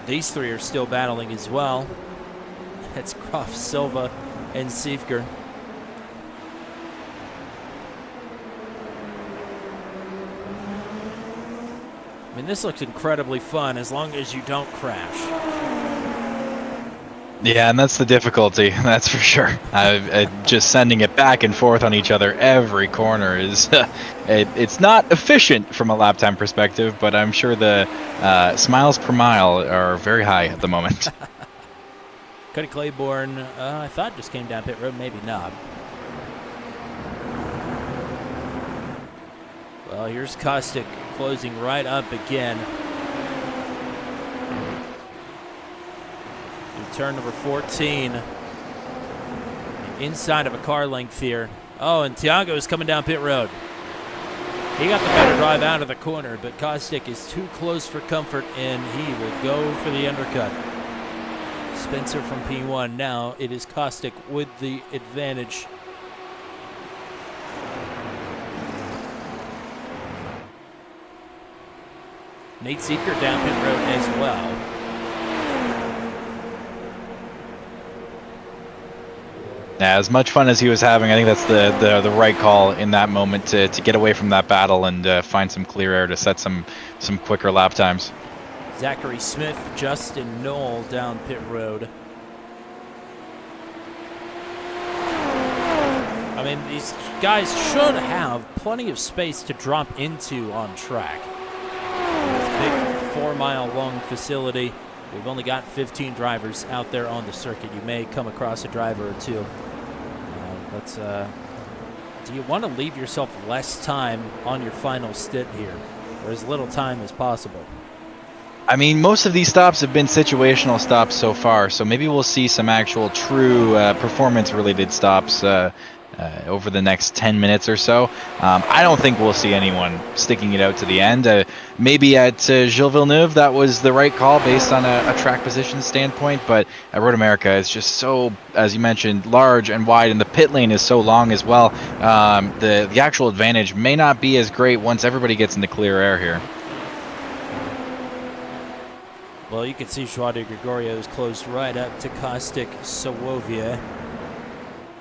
These 3 are still battling as well. It's Croft, Silva, and Siefker. I mean, this looks incredibly fun as long as you don't crash. Yeah, and that's the difficulty, that's for sure. Just sending it back and forth on each other every corner is it's not efficient from a lap time perspective, but I'm sure the smiles per mile are very high at the moment. Cody Claiborne, I thought just came down pit road, maybe not. Well, here's Kostek closing right up again. Turn number 14. Inside of a car length here. Oh, and Thiago is coming down pit road. He got the better drive out of the corner, but Kostek is too close for comfort, and he will go for the undercut. Spencer from P1. Now it is Kostek with the advantage. Nate Seeker down pit road as well. Yeah, as much fun as he was having, I think that's the right call in that moment to get away from that battle and find some clear air to set some quicker lap times. Zachary Smith, Justin Knoll down pit road. I mean, these guys should have plenty of space to drop into on track. This big 4-mile long facility. We've only got 15 drivers out there on the circuit. You may come across a driver or two. But do you want to leave yourself less time on your final stint here, or as little time as possible? I mean, most of these stops have been situational stops so far, so maybe we'll see some actual true performance-related stops over the next 10 minutes or so. I don't think we'll see anyone sticking it out to the end. Maybe at Gilles Villeneuve, that was the right call based on a track position standpoint, but at Road America, it's just so, as you mentioned, large and wide, and the pit lane is so long as well. The actual advantage may not be as great once everybody gets into clear air here. Well, you can see Joao de Gregorio is closed right up to Kostik Sawovia.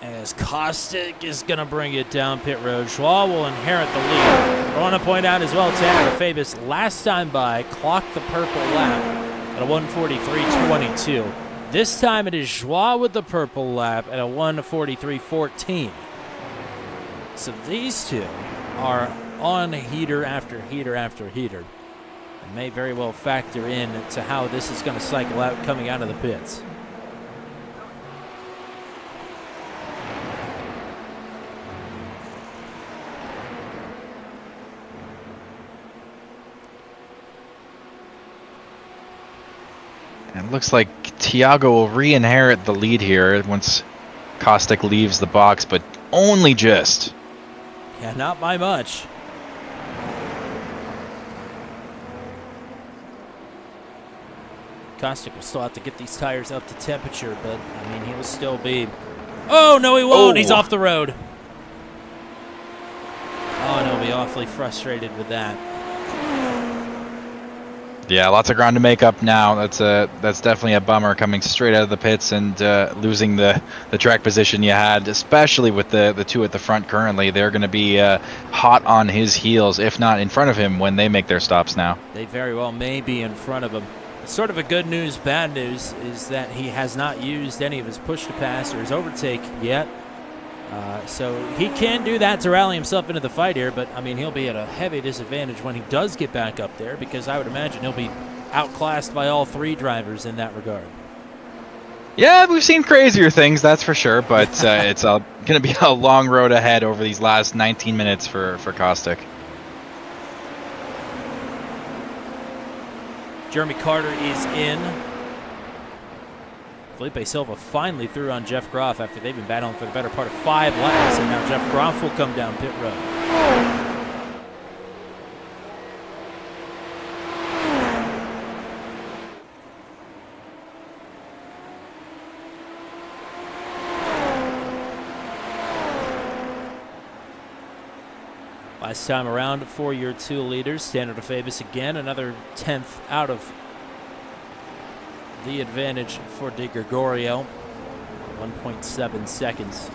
As Kostik is going to bring it down pit road. Joao will inherit the lead. I want to point out as well, Tanner Fabus, last time by, clocked the purple lap at a 1:43.22. This time it is Joao with the purple lap at a 1:43.14. So these two are on heater after heater after heater. And may very well factor in to how this is going to cycle out coming out of the pits. It looks like Thiago will re-inherit the lead here once Kostik leaves the box, but only just. Yeah, not by much. Kostik will still have to get these tires up to temperature, but, I mean, he'll still be... Oh, no, he won't. He's off the road. Oh, and he'll be awfully frustrated with that. Yeah, lots of ground to make up now. That's definitely a bummer coming straight out of the pits and losing the track position you had, especially with the two at the front currently. They're going to be hot on his heels, if not in front of him, when they make their stops now. They very well may be in front of him. Sort of a good news, bad news is that he has not used any of his push to pass or his overtake yet. So he can do that to rally himself into the fight here, but I mean, he'll be at a heavy disadvantage when he does get back up there, because I would imagine he'll be outclassed by all three drivers in that regard. Yeah, we've seen crazier things, that's for sure, but it's going to be a long road ahead over these last 19 minutes for Kostik. Jeremy Carter is in. Felipe Silva finally threw on Jeff Groff after they've been battling for the better part of 5 laps, and now Jeff Groff will come down pit road. Last time around for your 2 leaders, Standard of Fabus again, another 10th out of the advantage for De Gregorio, 1.7 seconds.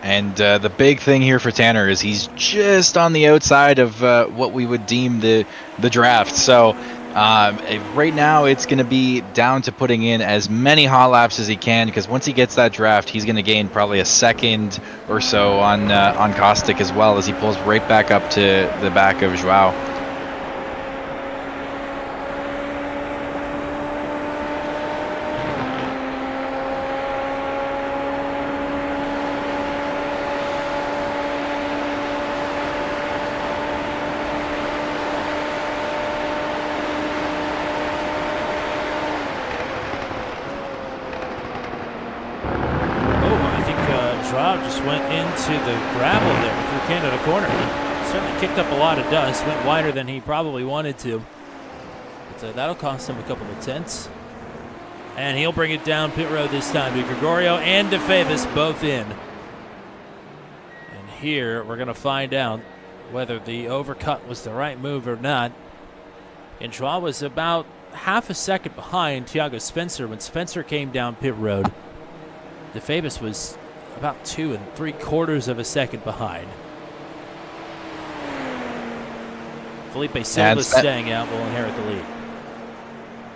And the big thing here for Tanner is he's just on the outside of what we would deem the draft. So right now it's going to be down to putting in as many hot laps as he can, because once he gets that draft, he's going to gain probably a second or so on Kostik as well, as he pulls right back up to the back of Joao. Just went into the gravel there through Canada Corner. Certainly kicked up a lot of dust, went wider than he probably wanted to. But that'll cost him a couple of tenths. And he'll bring it down pit road this time. De Gregorio and De Fabus both in. And here we're going to find out whether the overcut was the right move or not. And Joao was about half a second behind Thiago Spencer when Spencer came down pit road. De Fabus was about 2 3/4 of a second behind. Felipe Silva staying out will inherit the lead.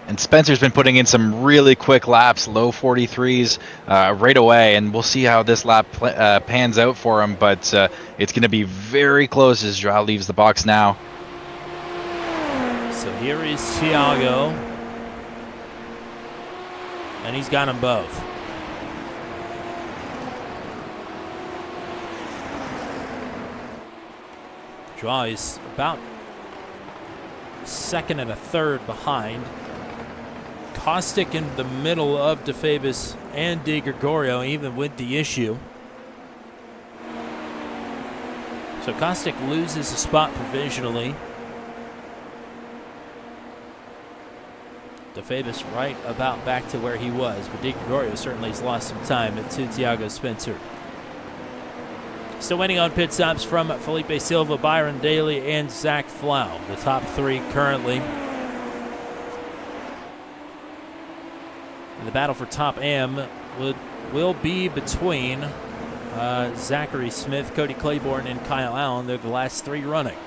And Spencer's been putting in some really quick laps, low 43s right away, and we'll see how this lap pans out for him, but it's going to be very close as Joao leaves the box now. So here is Thiago, and he's got them both. Joao is about 2nd and a 3rd behind Caustic in the middle of DeFabis and De Gregorio, even with the issue. So Caustic loses a spot provisionally. DeFabis right about back to where he was, but De Gregorio certainly has lost some time to Thiago Spencer. Still waiting on pit stops from Felipe Silva, Byron Daly, and Zach Flaum, the top three currently. And the battle for top AM will be between Zachary Smith, Cody Claiborne, and Kyle Allen. They're the last three running.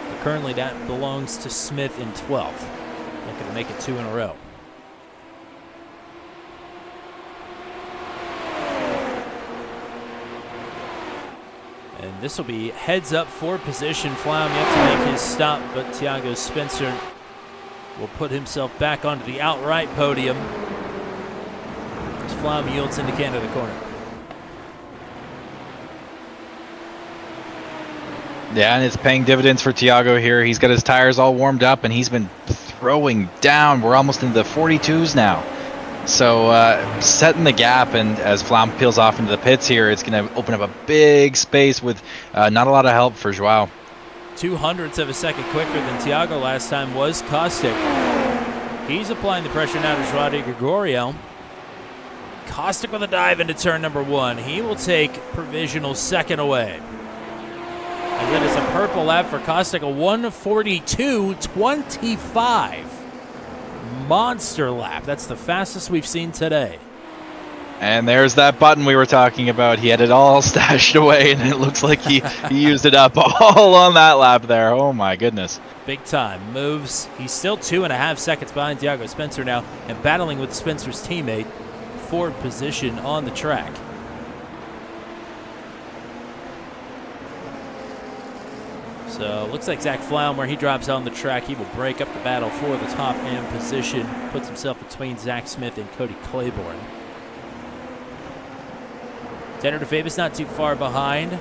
But currently that belongs to Smith in 12th. Looking to make it two in a row. And this will be heads up for position. Flaum yet to make his stop, but Thiago Spencer will put himself back onto the outright podium as Flaum yields into Canada corner. Yeah, and it's paying dividends for Thiago here. He's got his tires all warmed up, and he's been throwing down. We're almost into the 42s now. So setting the gap, and as Flaum peels off into the pits here, it's going to open up a big space with not a lot of help for Joao. 0.02 of a second quicker than Thiago last time was Caustic. He's applying the pressure now to Joao De Gregorio. Caustic with a dive into turn number one. He will take provisional second away. And that is a purple lap for Caustic, a 1:42.25. Monster lap. That's the fastest we've seen today. And there's that button we were talking about. He had it all stashed away, and it looks like he used it up all on that lap there. Oh, my goodness. Big time. Moves. He's still 2.5 seconds behind Thiago Spencer now and battling with Spencer's teammate for position on the track. So looks like Zach Flaum, where he drops on the track, he will break up the battle for the top end position. Puts himself between Zach Smith and Cody Claiborne. Tanner DeFabis not too far behind.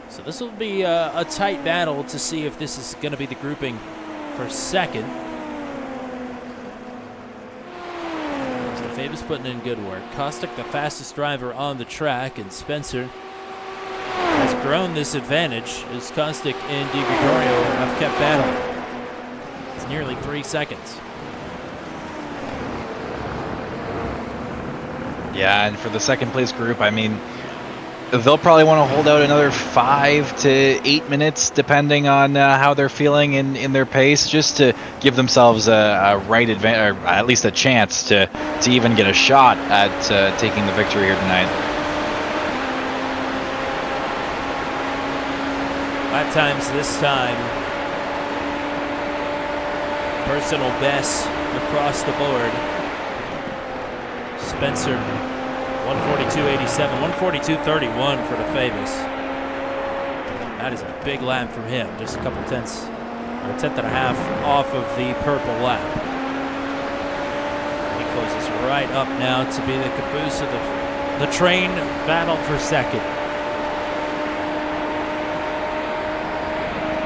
So this will be a tight battle to see if this is going to be the grouping for second. DeFabis putting in good work. Caustic the fastest driver on the track, and Spencer has grown this advantage as Caustic and De Gregorio have kept battling. It's nearly 3 seconds. Yeah, and for the second place group, I mean, they'll probably want to hold out another 5 to 8 minutes, depending on how they're feeling in their pace, just to give themselves a right advantage, or at least a chance to even get a shot at taking the victory here tonight. Lap times this time. Personal best across the board. Spencer, 142.87, 142.31 for DeFabis. That is a big lap from him, just a couple tenths, or a tenth and a half off of the purple lap. He closes right up now to be the caboose of the train battle for second.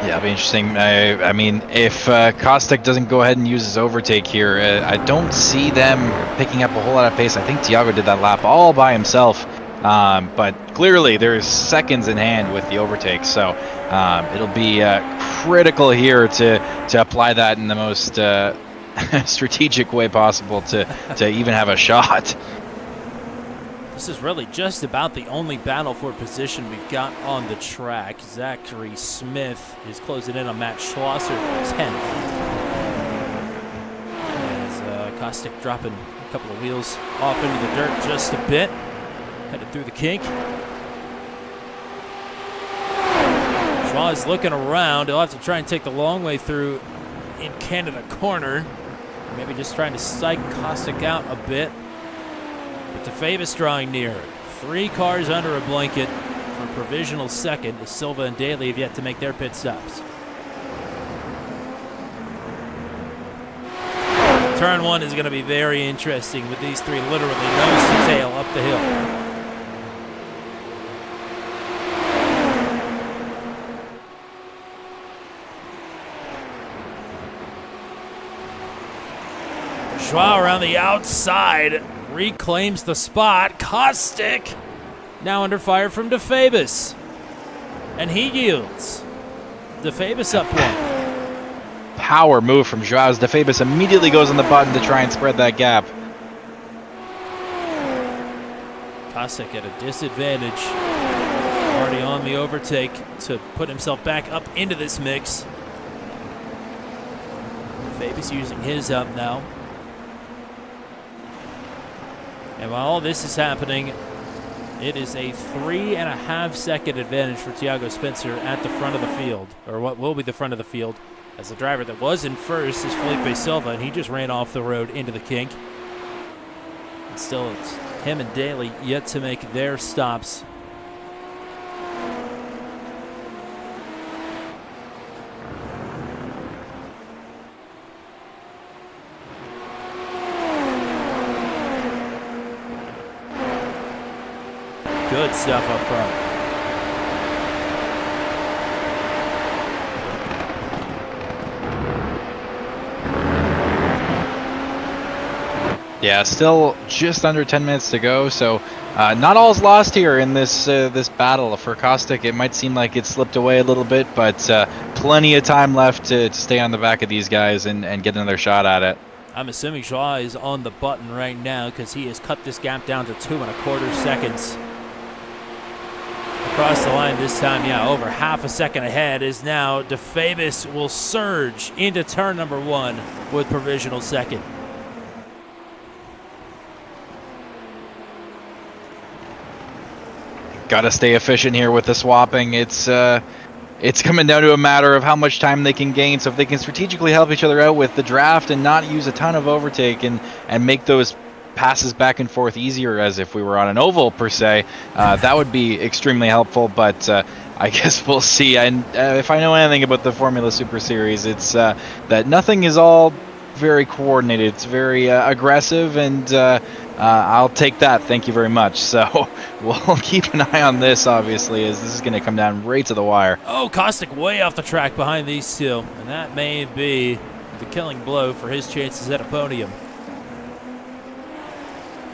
Yeah, it'll be interesting. I mean, if Caustic doesn't go ahead and use his overtake here, I don't see them picking up a whole lot of pace. I think Thiago did that lap all by himself, but clearly there's seconds in hand with the overtake, so it'll be critical here to apply that in the most strategic way possible to even have a shot. This is really just about the only battle for position we've got on the track. Zachary Smith is closing in on Matt Schlosser for 10th. As Caustic dropping a couple of wheels off into the dirt just a bit. Headed through the kink. Schwa is looking around. He'll have to try and take the long way through in Canada corner. Maybe just trying to psych Caustic out a bit. But DeFabis drawing near. 3 cars under a blanket for provisional second as Silva and Daly have yet to make their pit stops. Turn 1 is going to be very interesting with these three literally nose to tail up the hill. Joao around the outside reclaims the spot. Caustic now under fire from DeFabus. And he yields. DeFabus up one. Power move from Joao. DeFabus immediately goes on the button to try and spread that gap. Caustic at a disadvantage. Already on the overtake to put himself back up into this mix. DeFabus using his up now. And while all this is happening, it is a 3.5 second advantage for Thiago Spencer at the front of the field, or what will be the front of the field, as the driver that was in first is Felipe Silva, and he just ran off the road into the kink. And still, it's him and Daly yet to make their stops. Good stuff up front. Yeah, still just under 10 minutes to go, so not all's lost here in this this battle for Caustic. It might seem like it slipped away a little bit, but plenty of time left to stay on the back of these guys and get another shot at it. I'm assuming Joao is on the button right now because he has cut this gap down to 2.25 seconds. Across the line this time, yeah, over half a second ahead is now DeFabus will surge into turn number 1 with provisional second. Got to stay efficient here with the swapping. It's coming down to a matter of how much time they can gain. So if they can strategically help each other out with the draft and not use a ton of overtake and make those passes back and forth easier, as if we were on an oval per se, that would be extremely helpful. But I guess we'll see. And if I know anything about the Formula Super Series, it's that nothing is all very coordinated. It's very aggressive, and I'll take that. Thank you very much. So we'll keep an eye on this, obviously, as this is going to come down right to the wire. Oh, Caustic way off the track behind these two, and that may be the killing blow for his chances at a podium.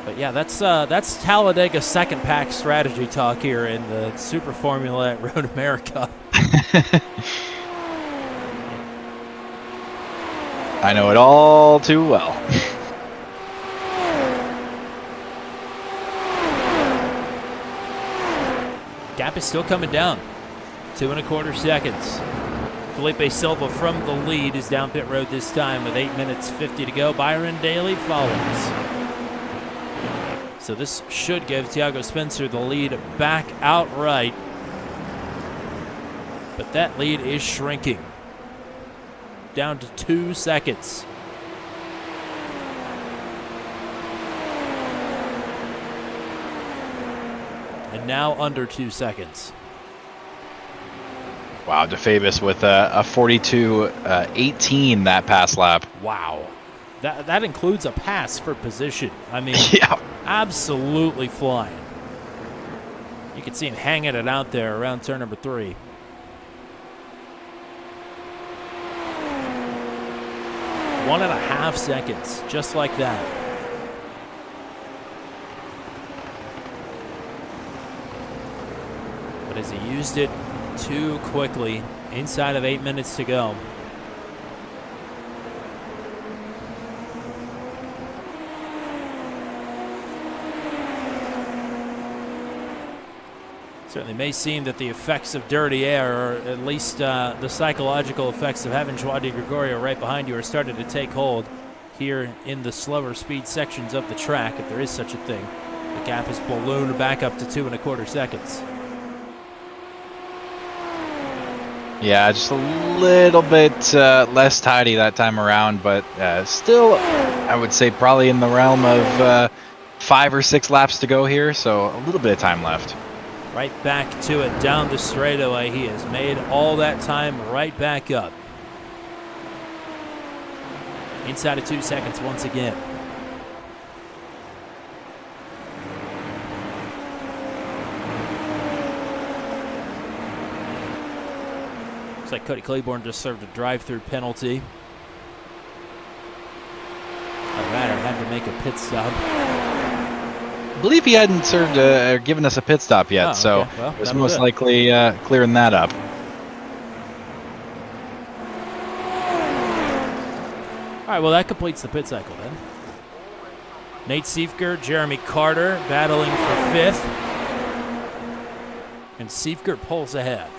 But yeah, that's Talladega second pack strategy talk here in the Super Formula at Road America. I know it all too well. Gap is still coming down. 2.25 seconds. Felipe Silva from the lead is down pit road this time with 8 minutes 50 to go. Byron Daly follows. So this should give Thiago Spencer the lead back outright. But that lead is shrinking. Down to 2 seconds. And now under 2 seconds. Wow, DeFabus with a 42.18 that pass lap. Wow. That includes a pass for position. I mean, Yeah. absolutely flying. You can see him hanging it out there around turn number 3. One and a half seconds, just like that. But as he used it too quickly, inside of 8 minutes to go. Certainly may seem that the effects of dirty air, or at least the psychological effects of having Joao de Gregorio right behind you, are starting to take hold here in the slower speed sections of the track, if there is such a thing. The gap has ballooned back up to 2.25 seconds. Yeah, just a little bit less tidy that time around, but still, I would say probably in the realm of 5 or 6 laps to go here, so a little bit of time left. Right back to it, down the straightaway. He has made all that time right back up. Inside of 2 seconds once again. Looks like Cody Claiborne just served a drive-through penalty. Doesn't matter. make a pit stop. I believe he hadn't served given us a pit stop yet, Oh, so okay. Well, it was that'll most do it. likely clearing that up. All right, well, that completes the pit cycle then. Nate Seifker, Jeremy Carter battling for 5th. And Seifker pulls ahead.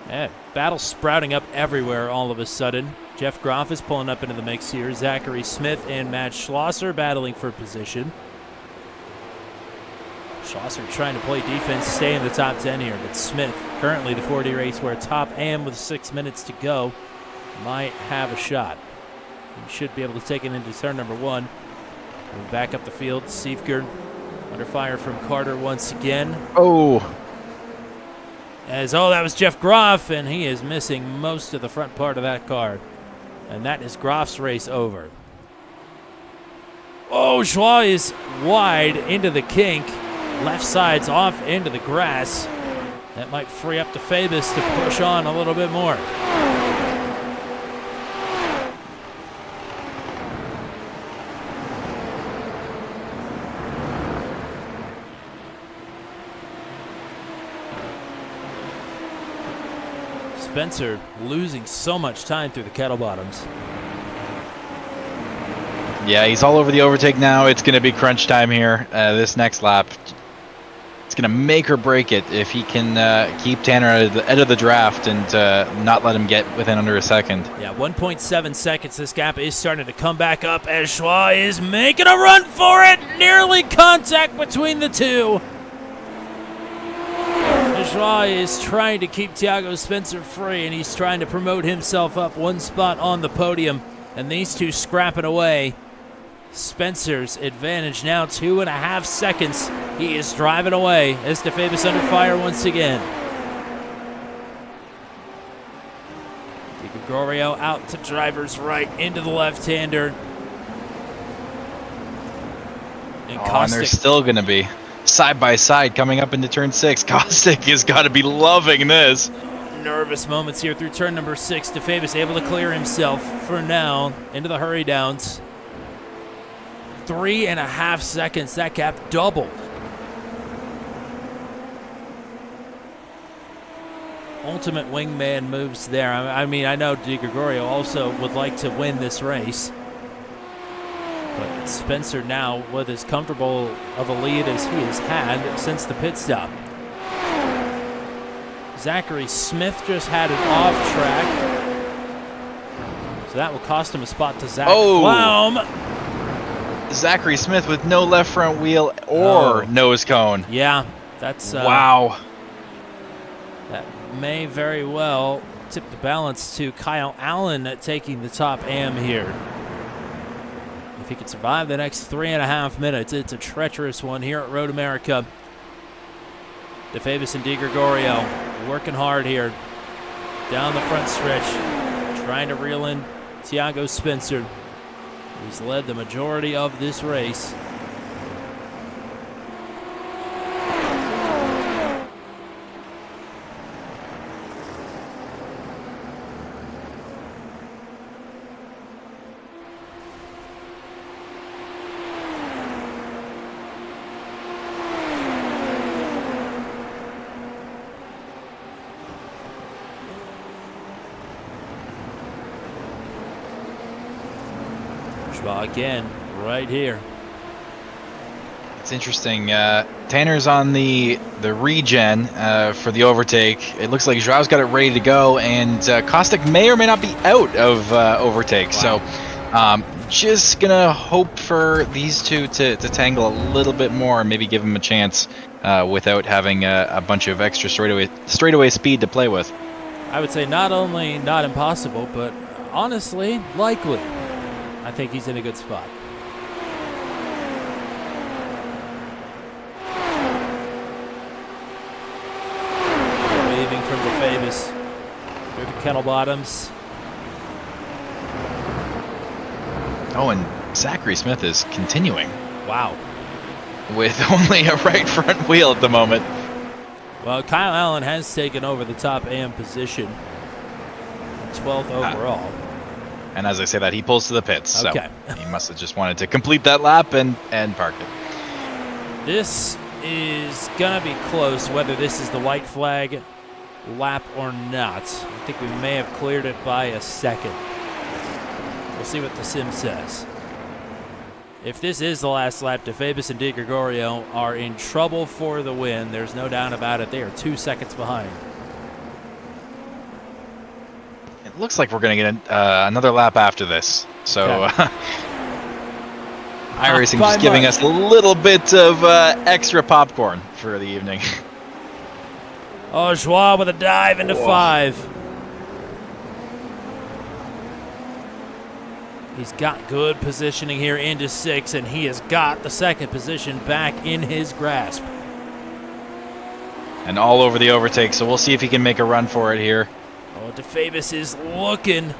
Yeah, battle sprouting up everywhere all of a sudden. Jeff Groff is pulling up into the mix here. Zachary Smith and Matt Schlosser battling for position. Schlosser trying to play defense, stay in the top 10 here, but Smith, currently the 40 race where top AM with 6 minutes to go, might have a shot. He should be able to take it into turn number 1. Move back up the field. Seifker under fire from Carter once again. Oh, That was Jeff Groff, and he is missing most of the front part of that car. And that is Groff's race over. Oh, Schwa is wide into the kink. Left side's off into the grass. That might free up DeFabus to push on a little bit more. Spencer losing so much time through the kettle bottoms. yeah, he's all over the overtake now. It's going to be crunch time here. This next lap, it's going to make or break it if he can keep Tanner out of the draft and not let him get within under a second. Yeah, 1.7 seconds. This gap is starting to come back up as Schwa is making a run for it. Nearly contact between the two. Schwa is trying to keep Thiago Spencer free, and he's trying to promote himself up one spot on the podium. And these two scrapping away. Spencer's advantage now 2.5 seconds. He is driving away as DeFabus under fire once again. Gregorio out to driver's right into the left-hander. And they're still going to be side by side coming up into turn 6. Caustic has got to be loving this. Nervous moments here through turn number 6. DeFabus able to clear himself for now into the hurry downs. 3.5 seconds. That gap doubled. Ultimate wingman moves there. I mean, I know Di Gregorio also would like to win this race. But Spencer now with as comfortable of a lead as he has had since the pit stop. Zachary Smith just had it off track. So that will cost him a spot to Zach Flaum. Zachary Smith with no left front wheel or nose cone. Yeah, that's... wow. That may very well tip the balance to Kyle Allen taking the top AM here. If he can survive the next 3.5 minutes, it's a treacherous one here at Road America. DeFabus and Di Gregorio working hard here down the front stretch, trying to reel in Thiago Spencer, who's led the majority of this race. Again, right here. It's interesting. Tanner's on the regen for the overtake. It looks like Joao's got it ready to go, and Caustic may or may not be out of overtake. Wow. So just gonna hope for these two to tangle a little bit more and maybe give him a chance without having a bunch of extra straightaway speed to play with. I would say not only not impossible, but honestly likely. I think he's in a good spot. Waving from DeFabus through the kettle bottoms. Oh, and Zachary Smith is continuing. Wow. With only a right front wheel at the moment. Well, Kyle Allen has taken over the top AM position. 12th overall. And as I say that, he pulls to the pits. Okay. So he must have just wanted to complete that lap and park it. This is going to be close, whether this is the white flag lap or not. I think we may have cleared it by a second. We'll see what the sim says. If this is the last lap, DeFabis and De Gregorio are in trouble for the win. There's no doubt about it. They are 2 seconds behind. It looks like we're going to get another lap after this. So Okay. iRacing By just giving much. us a little bit of extra popcorn for the evening. Oh, Joie with a dive into 5. He's got good positioning here into 6, and he has got the second position back in his grasp. And all over the overtake, so we'll see if he can make a run for it here. Oh, DeFabis is looking.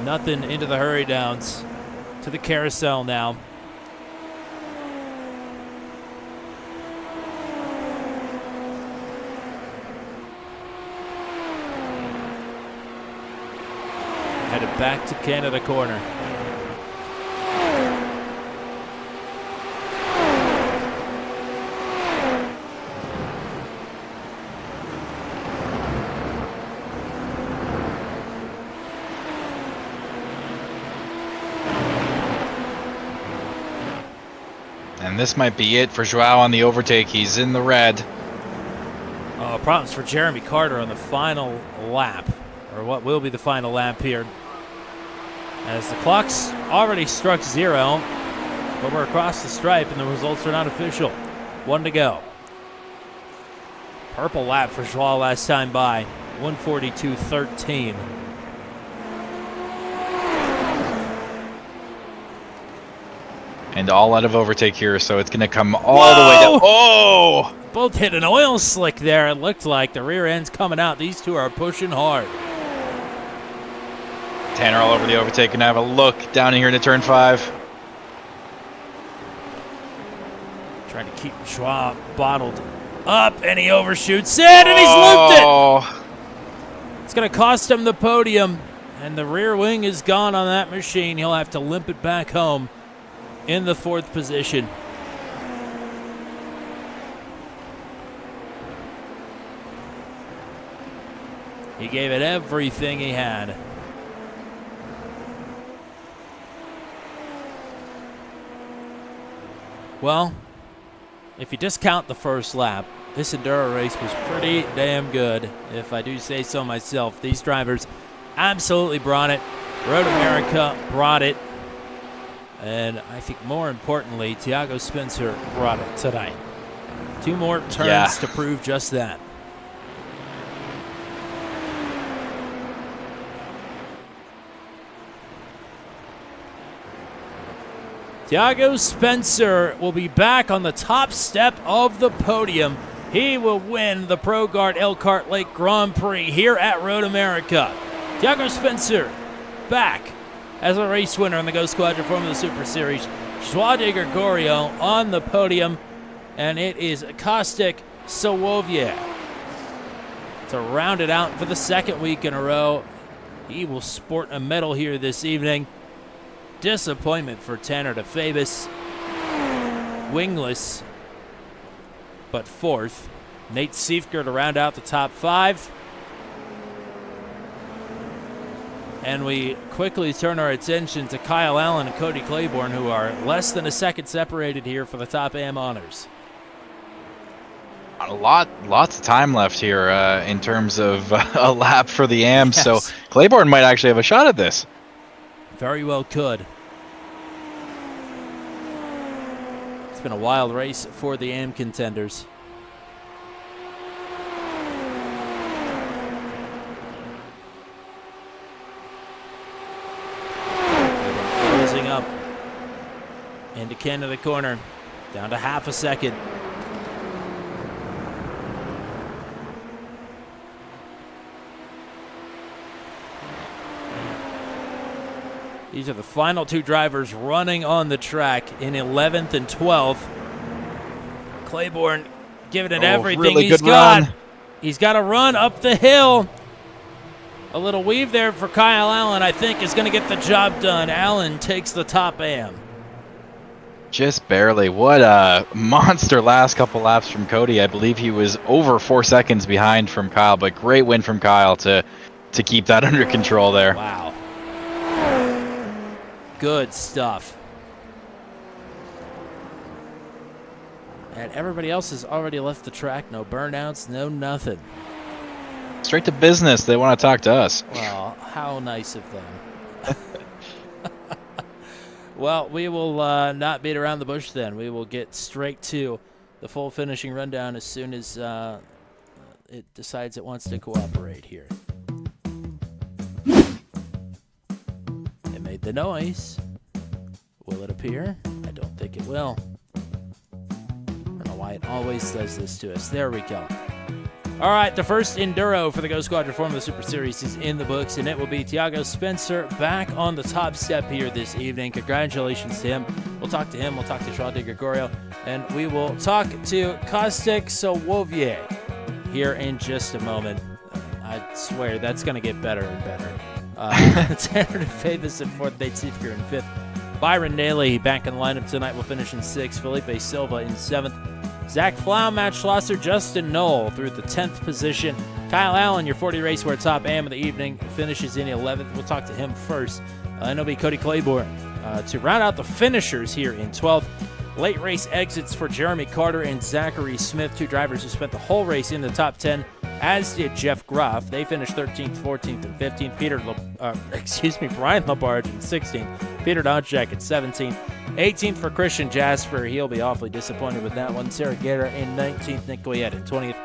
Nothing into the hurry downs. To the carousel now. Headed back to Canada corner. And this might be it for Joao on the overtake. He's in the red. Problems for Jeremy Carter on the final lap, or what will be the final lap here. As the clock's already struck 0, but we're across the stripe and the results are not official. 1 to go. Purple lap for Joao last time by, 142.13. And all out of overtake here, so it's going to come all the way down. Oh! Both hit an oil slick there. It looked like the rear end's coming out. These two are pushing hard. Tanner all over the overtake, and have a look down here into turn 5. Trying to keep Joao bottled up, and he overshoots it, and he's looped it. Oh! It's going to cost him the podium, and the rear wing is gone on that machine. He'll have to limp it back home in the 4th position. He gave it everything he had. Well, if you discount the first lap, this Enduro race was pretty damn good, if I do say so myself. These drivers absolutely brought it. Road America brought it. And I think more importantly, Thiago Spencer brought it tonight. 2 more turns to prove just that. Thiago Spencer will be back on the top step of the podium. He will win the ProGuard Elkhart Lake Grand Prix here at Road America. Thiago Spencer back as a race winner in the GoSquadra Formula Super Series. Joao de Gregorio on the podium, and it is Kostek Soloviev to round it out for the 2nd week in a row. He will sport a medal here this evening. Disappointment for Tanner DeFabis. Wingless, but 4th. Nate Siefker to round out the top 5. And we quickly turn our attention to Kyle Allen and Cody Claiborne, who are less than a second separated here for the top AM honors. Lots of time left here in terms of a lap for the AM, Yes. so Claiborne might actually have a shot at this. Very well could. It's been a wild race for the AM contenders. Closing up into Canada corner, down to half a second. These are the final 2 drivers running on the track in 11th and 12th. Claiborne giving it everything really he's good got. run. He's got to run up the hill. A little weave there for Kyle Allen, I think, is going to get the job done. Allen takes the top AM. Just barely. What a monster last couple laps from Cody. I believe he was over 4 seconds behind from Kyle, but great win from Kyle to keep that under control there. Wow. Good stuff. And everybody else has already left the track. No burnouts, no nothing. Straight to business. They want to talk to us. Well, how nice of them. Well, we will not beat around the bush then. We will get straight to the full finishing rundown as soon as it decides it wants to cooperate here. It made the noise. Will it appear? I don't think it will. I don't know why it always does this to us. There we go. All right, the first Enduro for the GoSquadra Formula Super Series is in the books, and it will be Tiago Spencer back on the top step here this evening. Congratulations to him. We'll talk to him. We'll talk to Charles de Gregorio, and we will talk to Kostek Sowovier here in just a moment. I swear that's going to get better and better. Tanner DeFavis in fourth, Nate Siefker in fifth. Byron Daly back in the lineup tonight will finish in sixth. Felipe Silva in seventh. Zach Flau, Matt Schlosser, Justin Knoll through the 10th position. Kyle Allen, your 40 Raceware top AM of the evening, finishes in 11th. We'll talk to him first. And it'll be Cody Claiborne to round out the finishers here in 12th. Late race exits for Jeremy Carter and Zachary Smith, two drivers who spent the whole race in the top 10, as did Jeff Groff. They finished 13th, 14th, and 15th. Brian Labarge in 16th. Peter Donchak at 17th. 18th for Christian Jasper. He'll be awfully disappointed with that one. Sarah Guerra in 19th. Nick Goyette in 20th.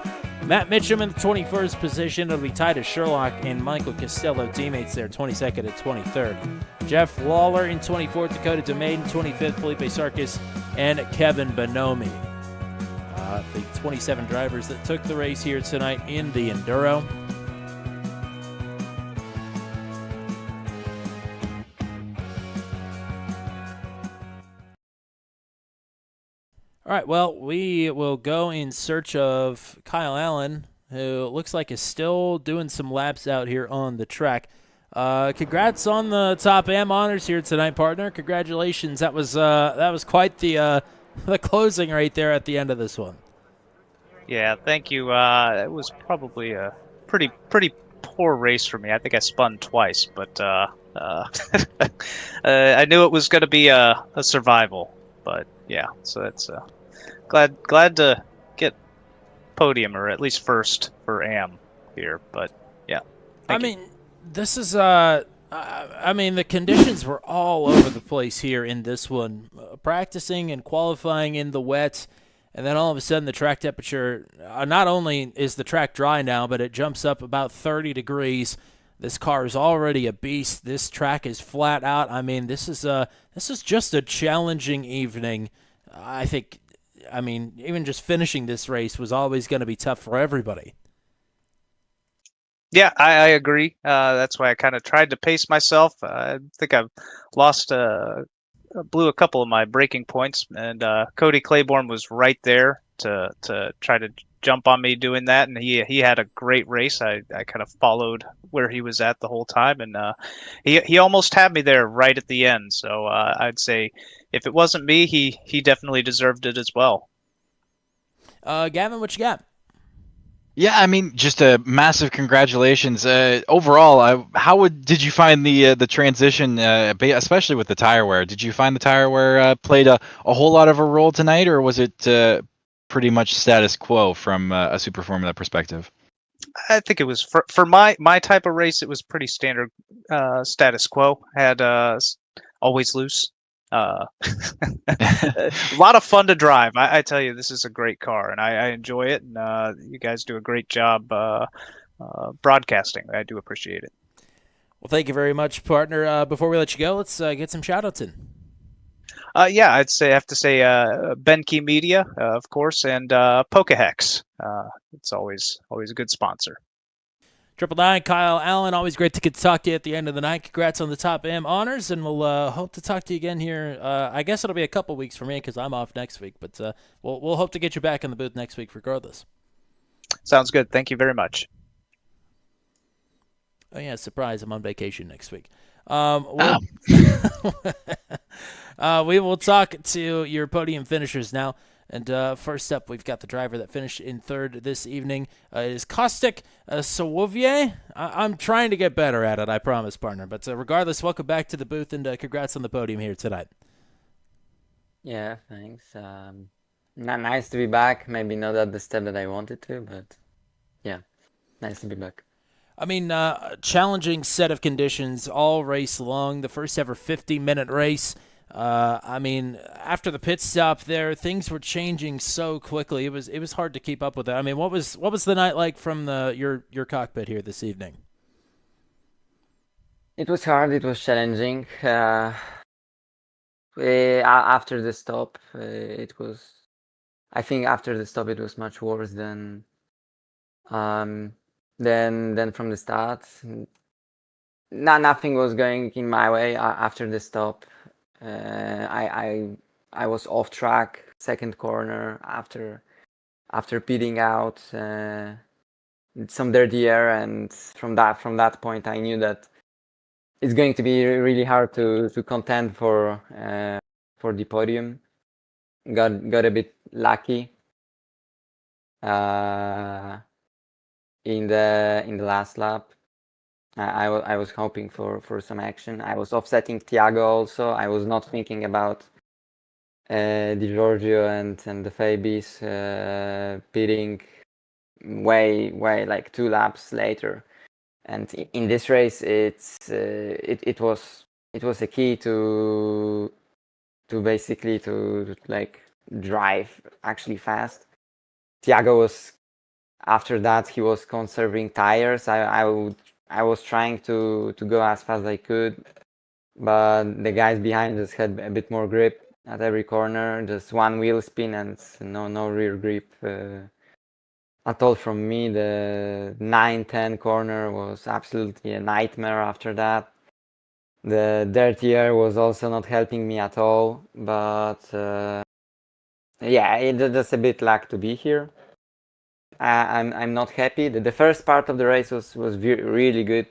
Matt Mitchum in the 21st position. It'll be Titus Sherlock and Michael Costello, teammates there, 22nd and 23rd. Jeff Lawler in 24th. Dakota DeMaiden, 25th. Felipe Sarkis and Kevin Bonomi. The 27 drivers that took the race here tonight in the Enduro. All right, well, we will go in search of Kyle Allen, who looks like is still doing some laps out here on the track. Congrats on the top AM honors here tonight, partner. Congratulations. That was quite the closing right there at the end of this one. Yeah, thank you. It was probably a pretty poor race for me. I think I spun twice, but I knew it was going to be a survival. But yeah, so that's glad to get podium or at least first for AM here. But yeah, this is the conditions were all over the place here in this one. Practicing and qualifying in the wet. And then all of a sudden the track temperature, not only is the track dry now, but it jumps up about 30 degrees. This car is already a beast. This track is flat out. I mean, this is just a challenging evening. I think, even just finishing this race was always going to be tough for everybody. Yeah, I agree. That's why I kind of tried to pace myself. I think I've blew a couple of my braking points, and Cody Claiborne was right there to try to jump on me doing that, and he had a great race. I kind of followed where he was at the whole time, and he almost had me there right at the end. So I'd say if it wasn't me, he definitely deserved it as well. Gavin, what you got? Yeah, just a massive congratulations. Overall, did you find the transition, especially with the tire wear? Did you find the tire wear played a whole lot of a role tonight, or was it pretty much status quo from a Super Formula perspective? I think it was for my type of race. It was pretty standard status quo. Had always loose. A lot of fun to drive. I tell you, this is a great car, and I enjoy it. And you guys do a great job broadcasting. I do appreciate it. Well, thank you very much, partner. Before we let you go, let's get some shout-outs in. Yeah, I have to say Benke Media, of course, and Pokehex. It's always a good sponsor. 999, Kyle Allen, always great to get to talk to you at the end of the night. Congrats on the top AM honors, and we'll hope to talk to you again here. I guess it'll be a couple weeks for me because I'm off next week, but we'll hope to get you back in the booth next week regardless. Sounds good. Thank you very much. Oh yeah, surprise! I'm on vacation next week. We will talk to your podium finishers now. And first up, we've got the driver that finished in third this evening. It is Kostik Sowovier. I'm trying to get better at it, I promise, partner. But regardless, welcome back to the booth, and congrats on the podium here tonight. Yeah, thanks. Nice to be back. Maybe not at the step that I wanted to, but yeah, nice to be back. I mean, challenging set of conditions all race long. The first ever 50-minute race. I mean, after the pit stop there, things were changing so quickly. It was hard to keep up with it. I mean, what was the night like from your cockpit here this evening? It was hard. It was challenging. After the stop, it was. I think after the stop, it was much worse than from the start. Nothing was going in my way after the stop. I was off track, second corner after pitting out some dirty air, and from that point I knew that it's going to be really hard to contend for the podium. Got a bit lucky in the last lap. I was hoping for some action. I was offsetting Thiago also. I was not thinking about Di Giorgio and the Fabies pitting way like 2 laps later. And in this race, it was a key to basically to like drive actually fast. Thiago was, after that, he was conserving tires. I was trying to go as fast as I could, but the guys behind us had a bit more grip at every corner, just one wheel spin and no rear grip at all from me. The 9-10 corner was absolutely a nightmare after that. The dirty air was also not helping me at all, but yeah, it's just a bit luck to be here. I'm not happy. The first part of the race was really good.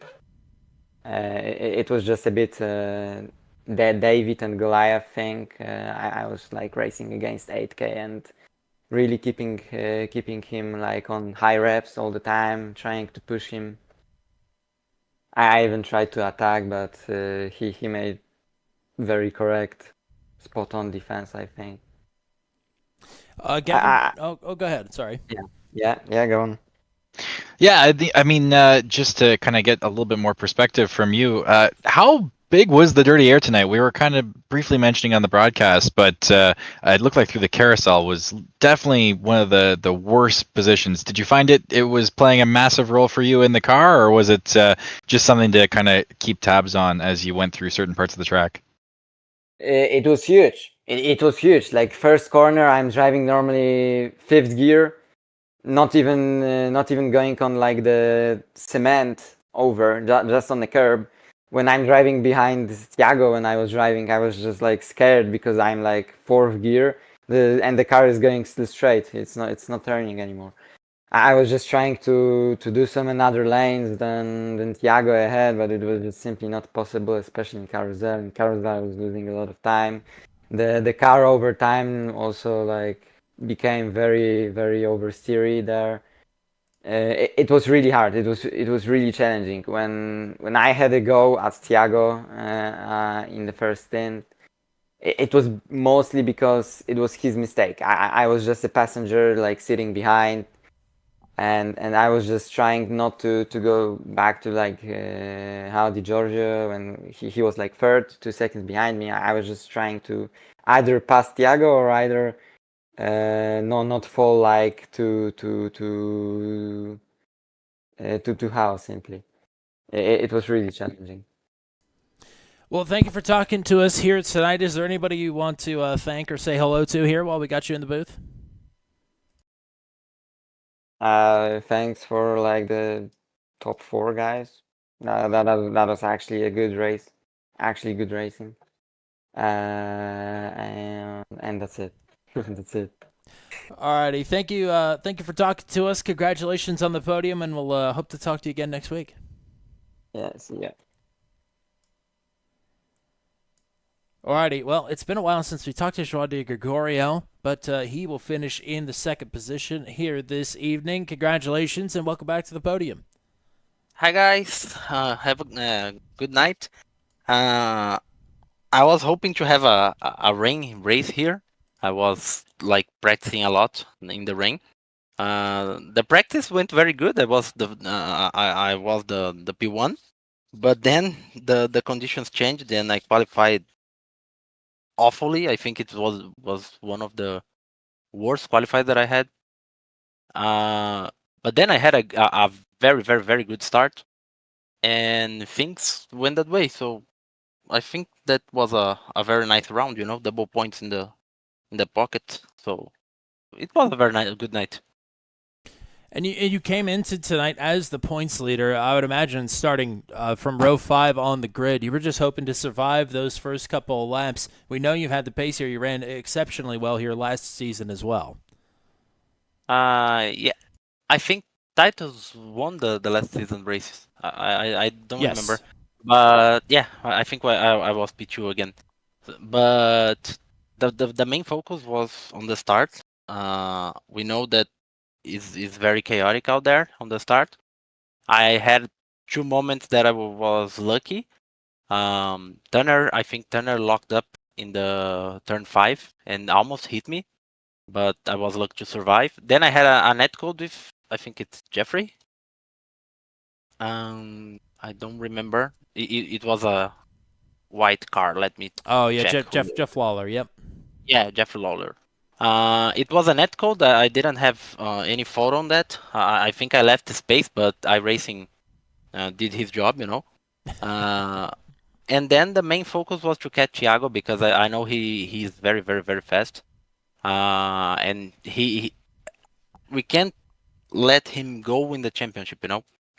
It was just a bit the David and Goliath thing. I was like racing against 8K and really keeping him like on high reps all the time, trying to push him. I even tried to attack, but he made very correct, spot on defense, I think. Gavin, go ahead. Sorry. Yeah, go on. Yeah, I mean, just to kind of get a little bit more perspective from you, how big was the dirty air tonight? We were kind of briefly mentioning on the broadcast, but it looked like through the carousel was definitely one of the worst positions. Did you find it was playing a massive role for you in the car, or was it just something to kind of keep tabs on as you went through certain parts of the track? It was huge. It was huge. Like first corner, I'm driving normally 5th gear. Not even going on like the cement over, just on the curb. When I'm driving behind Thiago, when I was driving, I was just like scared because I'm like 4th gear, and the car is going still straight. It's not turning anymore. I was just trying to do some another lanes than Thiago ahead, but it was just simply not possible, especially in carousel. In carousel, I was losing a lot of time. The car over time also like became very oversteery there. It was really hard. It was really challenging. When I had a go at Thiago in the first stint, it was mostly because it was his mistake. I was just a passenger, like sitting behind, and I was just trying not to go back to like how Di Giorgio when he was like 3rd, 2 seconds behind me. I was just trying to either pass Thiago or either not fall like to house simply. It was really challenging. Well, thank you for talking to us here tonight. Is there anybody you want to thank or say hello to here while we got you in the booth? Thanks for like the top 4 guys. That was actually a good race, actually good racing. And that's it. That's it. Alrighty, thank you for talking to us. Congratulations on the podium, and we'll hope to talk to you again next week. Yes, yeah. Alrighty, well, it's been a while since we talked to Joao de Gregorio, but he will finish in the second position here this evening. Congratulations and welcome back to the podium. Hi guys, have a good night. I was hoping to have a rain race here. I was like practicing a lot in the rain. The practice went very good. I was the P1, but then the conditions changed and I qualified awfully. I think it was one of the worst qualifiers that I had. But then I had a very very very good start, and things went that way. So I think that was a very nice round. Double points in the pocket. So it was a very good night. And you came into tonight as the points leader. I would imagine starting from row 5 on the grid. You were just hoping to survive those first couple of laps. We know you had the pace here. You ran exceptionally well here last season as well. Yeah, I think Titus won the last season races. I don't Yes. remember, but yeah, I think I was P2 again. But the main focus was on the start. We know that is very chaotic out there on the start. I had 2 moments that I was lucky. I think Turner locked up in the turn 5 and almost hit me, but I was lucky to survive. Then I had a netcode with, I think it's Jeffrey. I don't remember. It was a white car. Let me. Oh yeah, check Jeff Lawler. Yep. Yeah, Jeffrey Lawler. It was a netcode. I didn't have any fault on that. I think I left the space, but iRacing did his job, And then the main focus was to catch Thiago because I know he's very very very fast, and we can't let him go in the championship.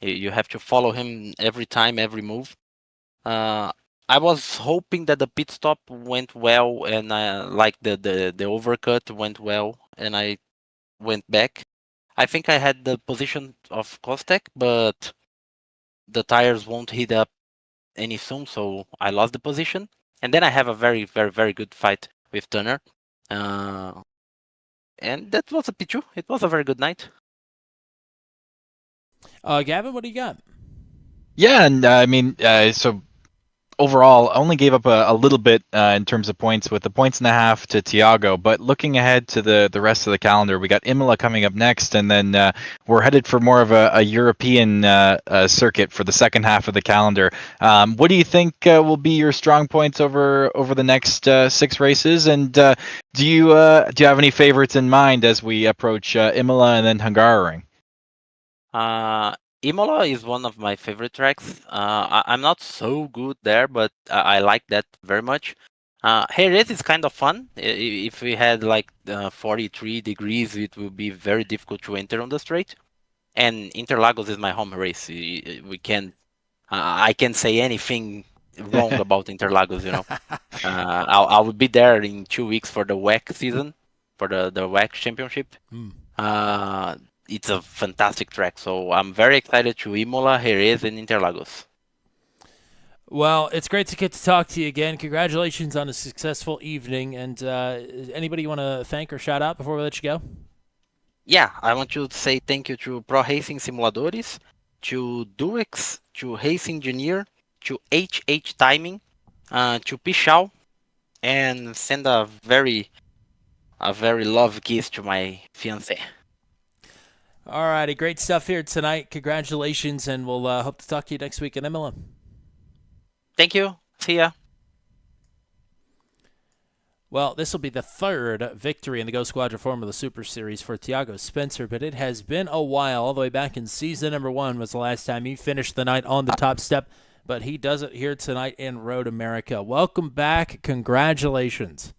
You have to follow him every time, every move. I was hoping that the pit stop went well, and like the overcut went well, and I went back. I think I had the position of Kostek, but the tires won't heat up any soon, so I lost the position. And then I have a very, very, very good fight with Turner. And that was a P2. It was a very good night. Gavin, what do you got? Yeah, and I mean, so overall, only gave up a little bit in terms of points with the 1.5 to Thiago. But looking ahead to the rest of the calendar, we got Imola coming up next, and then we're headed for more of a European circuit for the second half of the calendar. What do you think will be your strong points over the next 6 races? And do you have any favorites in mind as we approach Imola and then Hungaroring? Imola is one of my favorite tracks. I'm not so good there, but I like that very much. Jerez is kind of fun. If we had like 43 degrees, it would be very difficult to enter on the straight. And Interlagos is my home race. We can, I can't say anything wrong about Interlagos. I will be there in 2 weeks for the WEC season, for the WEC championship. It's a fantastic track, so I'm very excited to Imola, Jerez, and Interlagos. Well, it's great to get to talk to you again. Congratulations on a successful evening. And anybody you want to thank or shout out before we let you go? Yeah, I want to say thank you to Pro Racing Simuladores, to Duex, to Race Engineer, to HH Timing, to Pichal, and send a very love kiss to my fiancé. All righty, great stuff here tonight. Congratulations, and we'll hope to talk to you next week in Imola. Thank you. See ya. Well, this will be the third victory in the GoSquadra Formula Super Series for Thiago Spencer, but it has been a while. All the way back in season number 1 was the last time he finished the night on the top step, but he does it here tonight in Road America. Welcome back. Congratulations.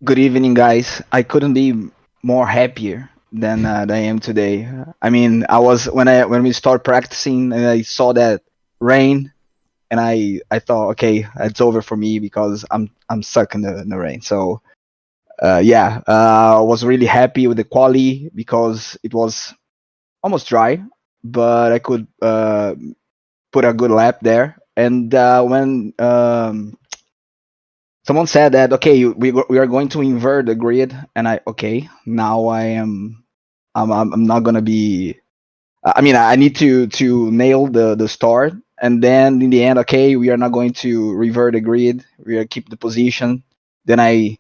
Good evening, guys. I couldn't be more happier than I am today. I mean, I was when we start practicing and I saw that rain, and I thought, okay, it's over for me because I'm stuck in the rain. So I was really happy with the quali because it was almost dry, but I could put a good lap there. And when someone said that, okay, we are going to invert the grid, and okay, now I'm not gonna be. I mean, I need to nail the start, and then in the end, okay, we are not going to revert the grid. We are keep the position. Then I,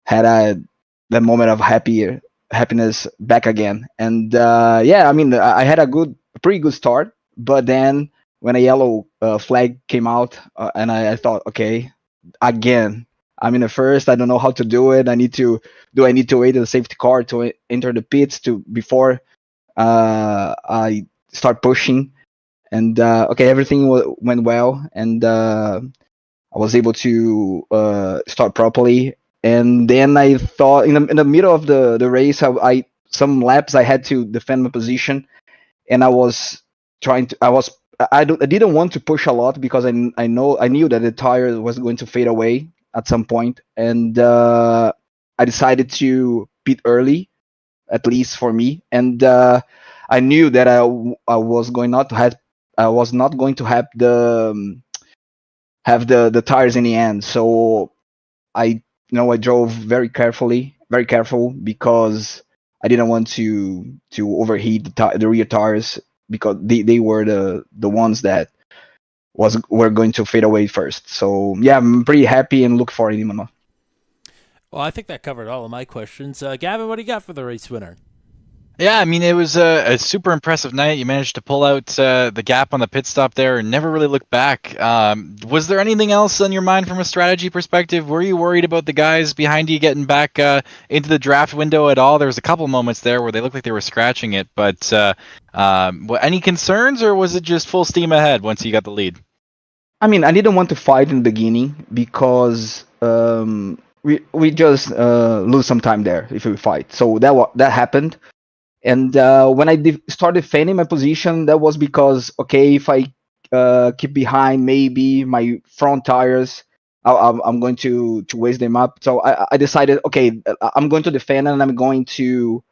had that moment of happiness back again. And yeah, I mean, I had a pretty good start, but then when a yellow flag came out, and I thought, okay, again, I'm in the first. I don't know how to do it. I need to wait the safety car to enter the pits before I start pushing, and okay, everything went well, and I was able to start properly. And then I thought in the middle of the race, I some laps I had to defend my position, and I was trying to. I didn't want to push a lot because I knew that the tire was going to fade away at some point, and I decided to pit early, at least for me. And I knew that I was not going to have the tires in the end. So I drove very careful because I didn't want to overheat the rear tires, because they were the ones that were going to fade away first. So yeah, I'm pretty happy and look forward to it. Well, I think that covered all of my questions. Gavin, what do you got for the race winner? Yeah, I mean, it was a super impressive night. You managed to pull out the gap on the pit stop there and never really looked back. Was there anything else on your mind from a strategy perspective? Were you worried about the guys behind you getting back into the draft window at all? There was a couple moments there where they looked like they were scratching it, but any concerns, or was it just full steam ahead once you got the lead? I mean, I didn't want to fight in the beginning because we just lose some time there if we fight. So that happened. And when I started defending my position, that was because, okay, if I keep behind, maybe my front tires, I'm going to waste them up. So I decided, okay, I'm going to defend, and I'm going to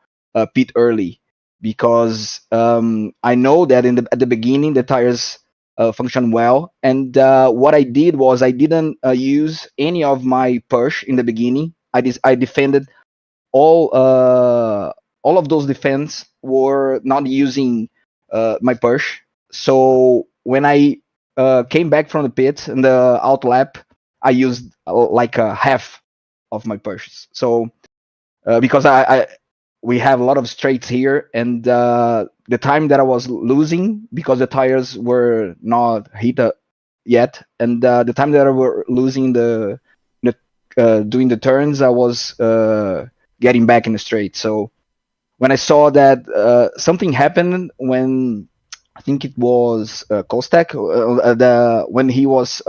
pit early, because I know that at the beginning the tires function well. And what I did was I didn't use any of my push in the beginning. I defended all of those defense were not using my push. So when I came back from the pit in the out lap, I used like a half of my pushes. So because we have a lot of straights here, and the time that I was losing because the tires were not hit yet, and the time that I were losing doing the turns, I was getting back in the straight. So when I saw that something happened when I think it was Kostek, when he was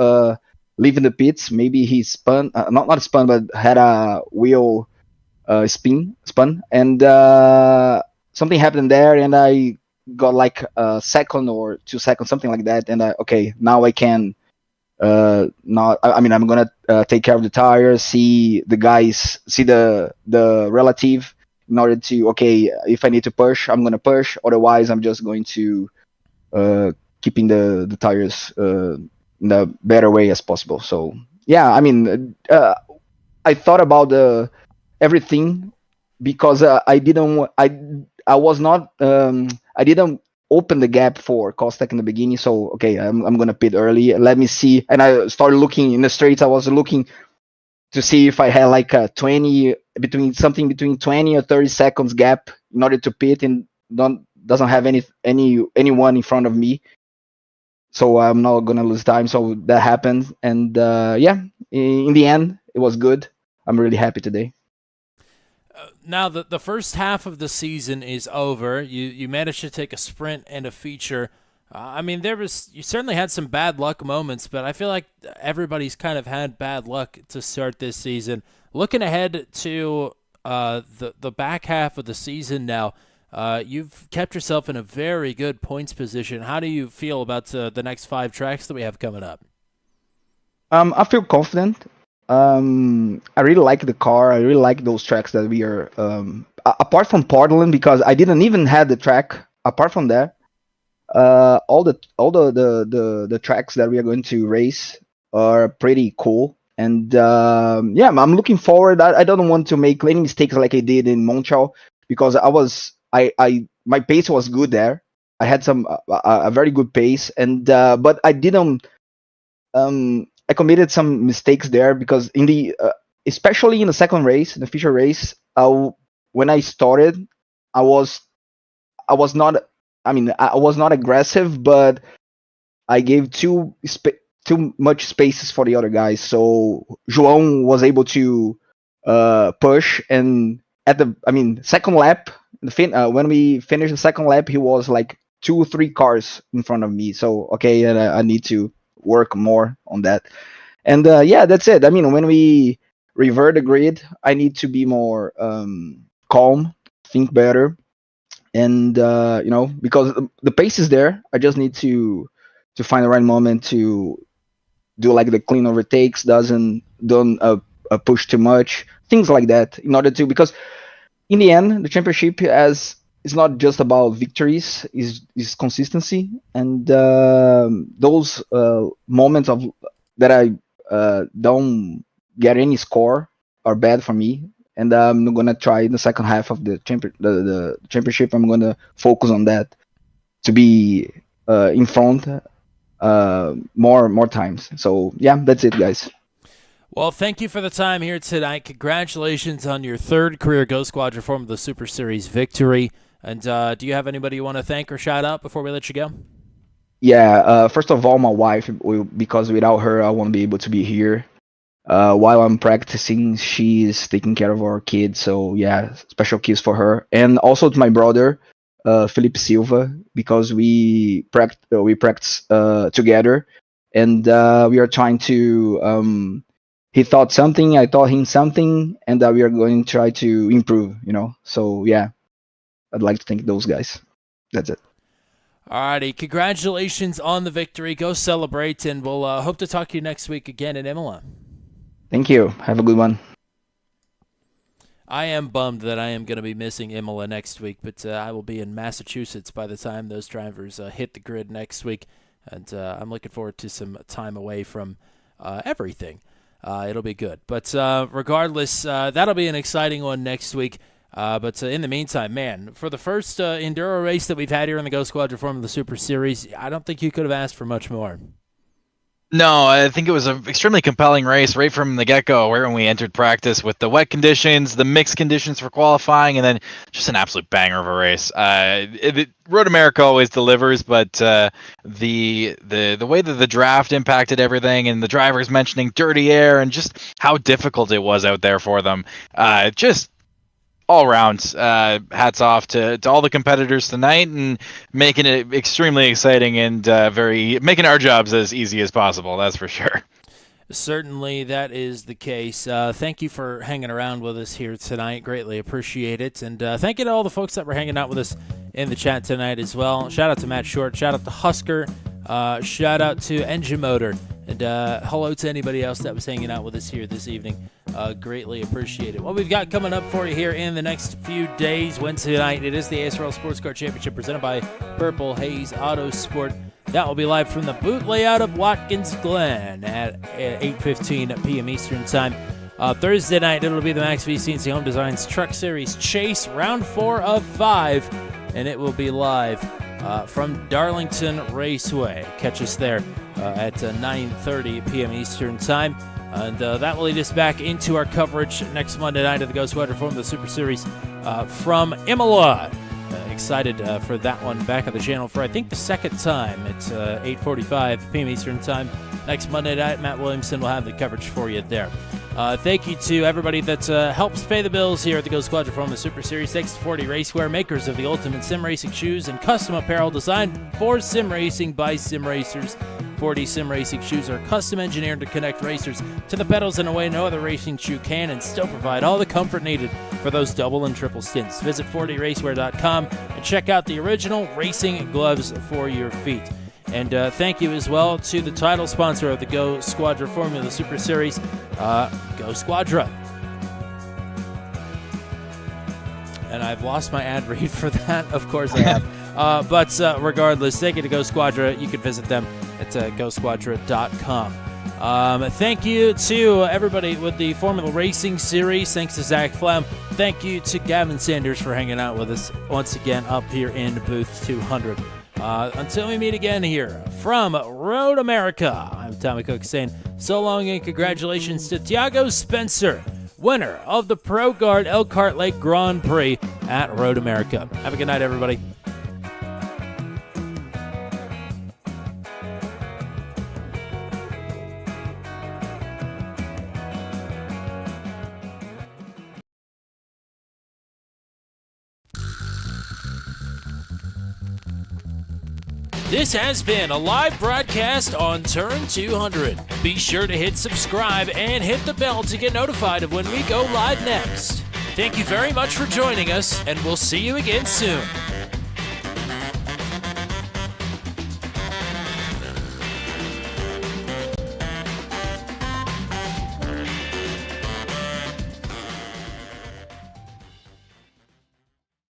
leaving the pits, maybe he spun, not spun, but had a wheel spun, and something happened there, and I got like a second or 2 seconds, something like that, and okay, now I can not. I mean, I'm gonna take care of the tires, see the guys, see the relative, in order to, okay, if I need to push, I'm gonna push. Otherwise, I'm just going to keeping the tires in the better way as possible. So yeah, I mean, I thought about everything, because I was not I didn't open the gap for Kostek in the beginning. So okay, I'm gonna pit early. Let me see, and I started looking in the straights. I was looking to see if I had like a 20 between 20 or 30 seconds gap in order to pit, and doesn't have anyone in front of me, so I'm not gonna lose time. So that happened, and yeah, in the end, it was good. I'm really happy today. Now the first half of the season is over. You managed to take a sprint and a feature. I mean, you certainly had some bad luck moments, but I feel like everybody's kind of had bad luck to start this season. Looking ahead to the back half of the season now, you've kept yourself in a very good points position. How do you feel about the next 5 tracks that we have coming up? I feel confident. I really like the car. I really like those tracks that we are. Apart from Portland, because I didn't even have the track. Apart from that, all the tracks that we are going to race are pretty cool. And yeah, I'm looking forward. I don't want to make any mistakes like I did in Montreal, because I my pace was good there. I had a very good pace, and but I didn't. I committed some mistakes there, because in the especially in the second race, the feature race, when I started, I was not. I mean, I was not aggressive, but I gave too much spaces for the other guys. So João was able to push, and at the second lap, when we finished the second lap, he was like 2 or 3 cars in front of me. So okay, and I need to work more on that. And yeah, that's it. I mean, when we revert the grid, I need to be more calm, think better, and because the pace is there. I just need to find the right moment to do like the clean overtakes, don't push too much, things like that, in order to, because in the end the championship is not just about victories, is consistency. And those moments of that I don't get any score are bad for me. And I'm gonna try in the second half of the championship. I'm gonna focus on that to be in front more times. So yeah, that's it, guys. Well, thank you for the time here tonight. Congratulations on your 3rd career GoSquadra Formula Super Series victory. And do you have anybody you want to thank or shout out before we let you go? Yeah, first of all, my wife, because without her, I won't be able to be here. While I'm practicing, she's taking care of our kids. So yeah, special kiss for her. And also to my brother, Felipe Silva, because we practice together, and we are trying to. He thought something, I taught him something, and we are going to try to improve. So yeah, I'd like to thank those guys. That's it. Alrighty, congratulations on the victory. Go celebrate, and we'll hope to talk to you next week again in Imola. Thank you. Have a good one. I am bummed that I am going to be missing Imola next week, but I will be in Massachusetts by the time those drivers hit the grid next week, and I'm looking forward to some time away from everything. It'll be good. But regardless, that'll be an exciting one next week. But in the meantime, man, for the first enduro race that we've had here in the GoSquadra Formula Super Series, I don't think you could have asked for much more. No, I think it was an extremely compelling race right from the get-go, where when we entered practice with the wet conditions, the mixed conditions for qualifying, and then just an absolute banger of a race. Road America always delivers, but the way that the draft impacted everything, and the drivers mentioning dirty air, and just how difficult it was out there for them, just all around, hats off to all the competitors tonight, and making it extremely exciting, and making our jobs as easy as possible. That's for sure. Certainly, that is the case. Thank you for hanging around with us here tonight. Greatly appreciate it. And thank you to all the folks that were hanging out with us in the chat tonight as well. Shout out to Matt Short. Shout out to Husker. Shout out to Engine Motor. And hello to anybody else that was hanging out with us here this evening. Greatly appreciate it. What we've got coming up for you here in the next few days, Wednesday night, it is the ASRL Sports Car Championship presented by Purple Haze Auto Sport. That will be live from the boot layout of Watkins Glen at 8:15 p.m. Eastern Time. Thursday night, it'll be the Max V CNC Home Designs Truck Series Chase, round 4 of 5, and it will be live from Darlington Raceway. Catch us there at 9:30 p.m. Eastern Time. And that will lead us back into our coverage next Monday night of the GoSquadra Formula Super Series from Imola. Excited for that one back on the channel for, I think, the second time. It's 8:45 p.m. Eastern Time. Next Monday night, Matt Williamson will have the coverage for you there. Thank you to everybody that helps pay the bills here at the GoSquadra Formula Super Series. Thanks to 40 Racewear, makers of the ultimate sim racing shoes and custom apparel designed for sim racing by sim racers. 40 sim racing shoes are custom engineered to connect racers to the pedals in a way no other racing shoe can, and still provide all the comfort needed for those double and triple stints. Visit 40racewear.com and check out the original racing gloves for your feet. And thank you as well to the title sponsor of the GoSquadra Formula Super Series, GoSquadra. And I've lost my ad read for that. Of course I have. But regardless, thank you to GoSquadra. You can visit them at GoSquadra.com. Thank you to everybody with the Formula Racing Series. Thanks to Zach Flem. Thank you to Gavin Sanders for hanging out with us once again up here in booth 200. Until we meet again here from Road America, I'm Tommy Cook saying so long and congratulations to Thiago Spencer, winner of the ProGuard Elkhart Lake Grand Prix at Road America. Have a good night, everybody. This has been a live broadcast on Turn 200. Be sure to hit subscribe and hit the bell to get notified of when we go live next. Thank you very much for joining us, and we'll see you again soon.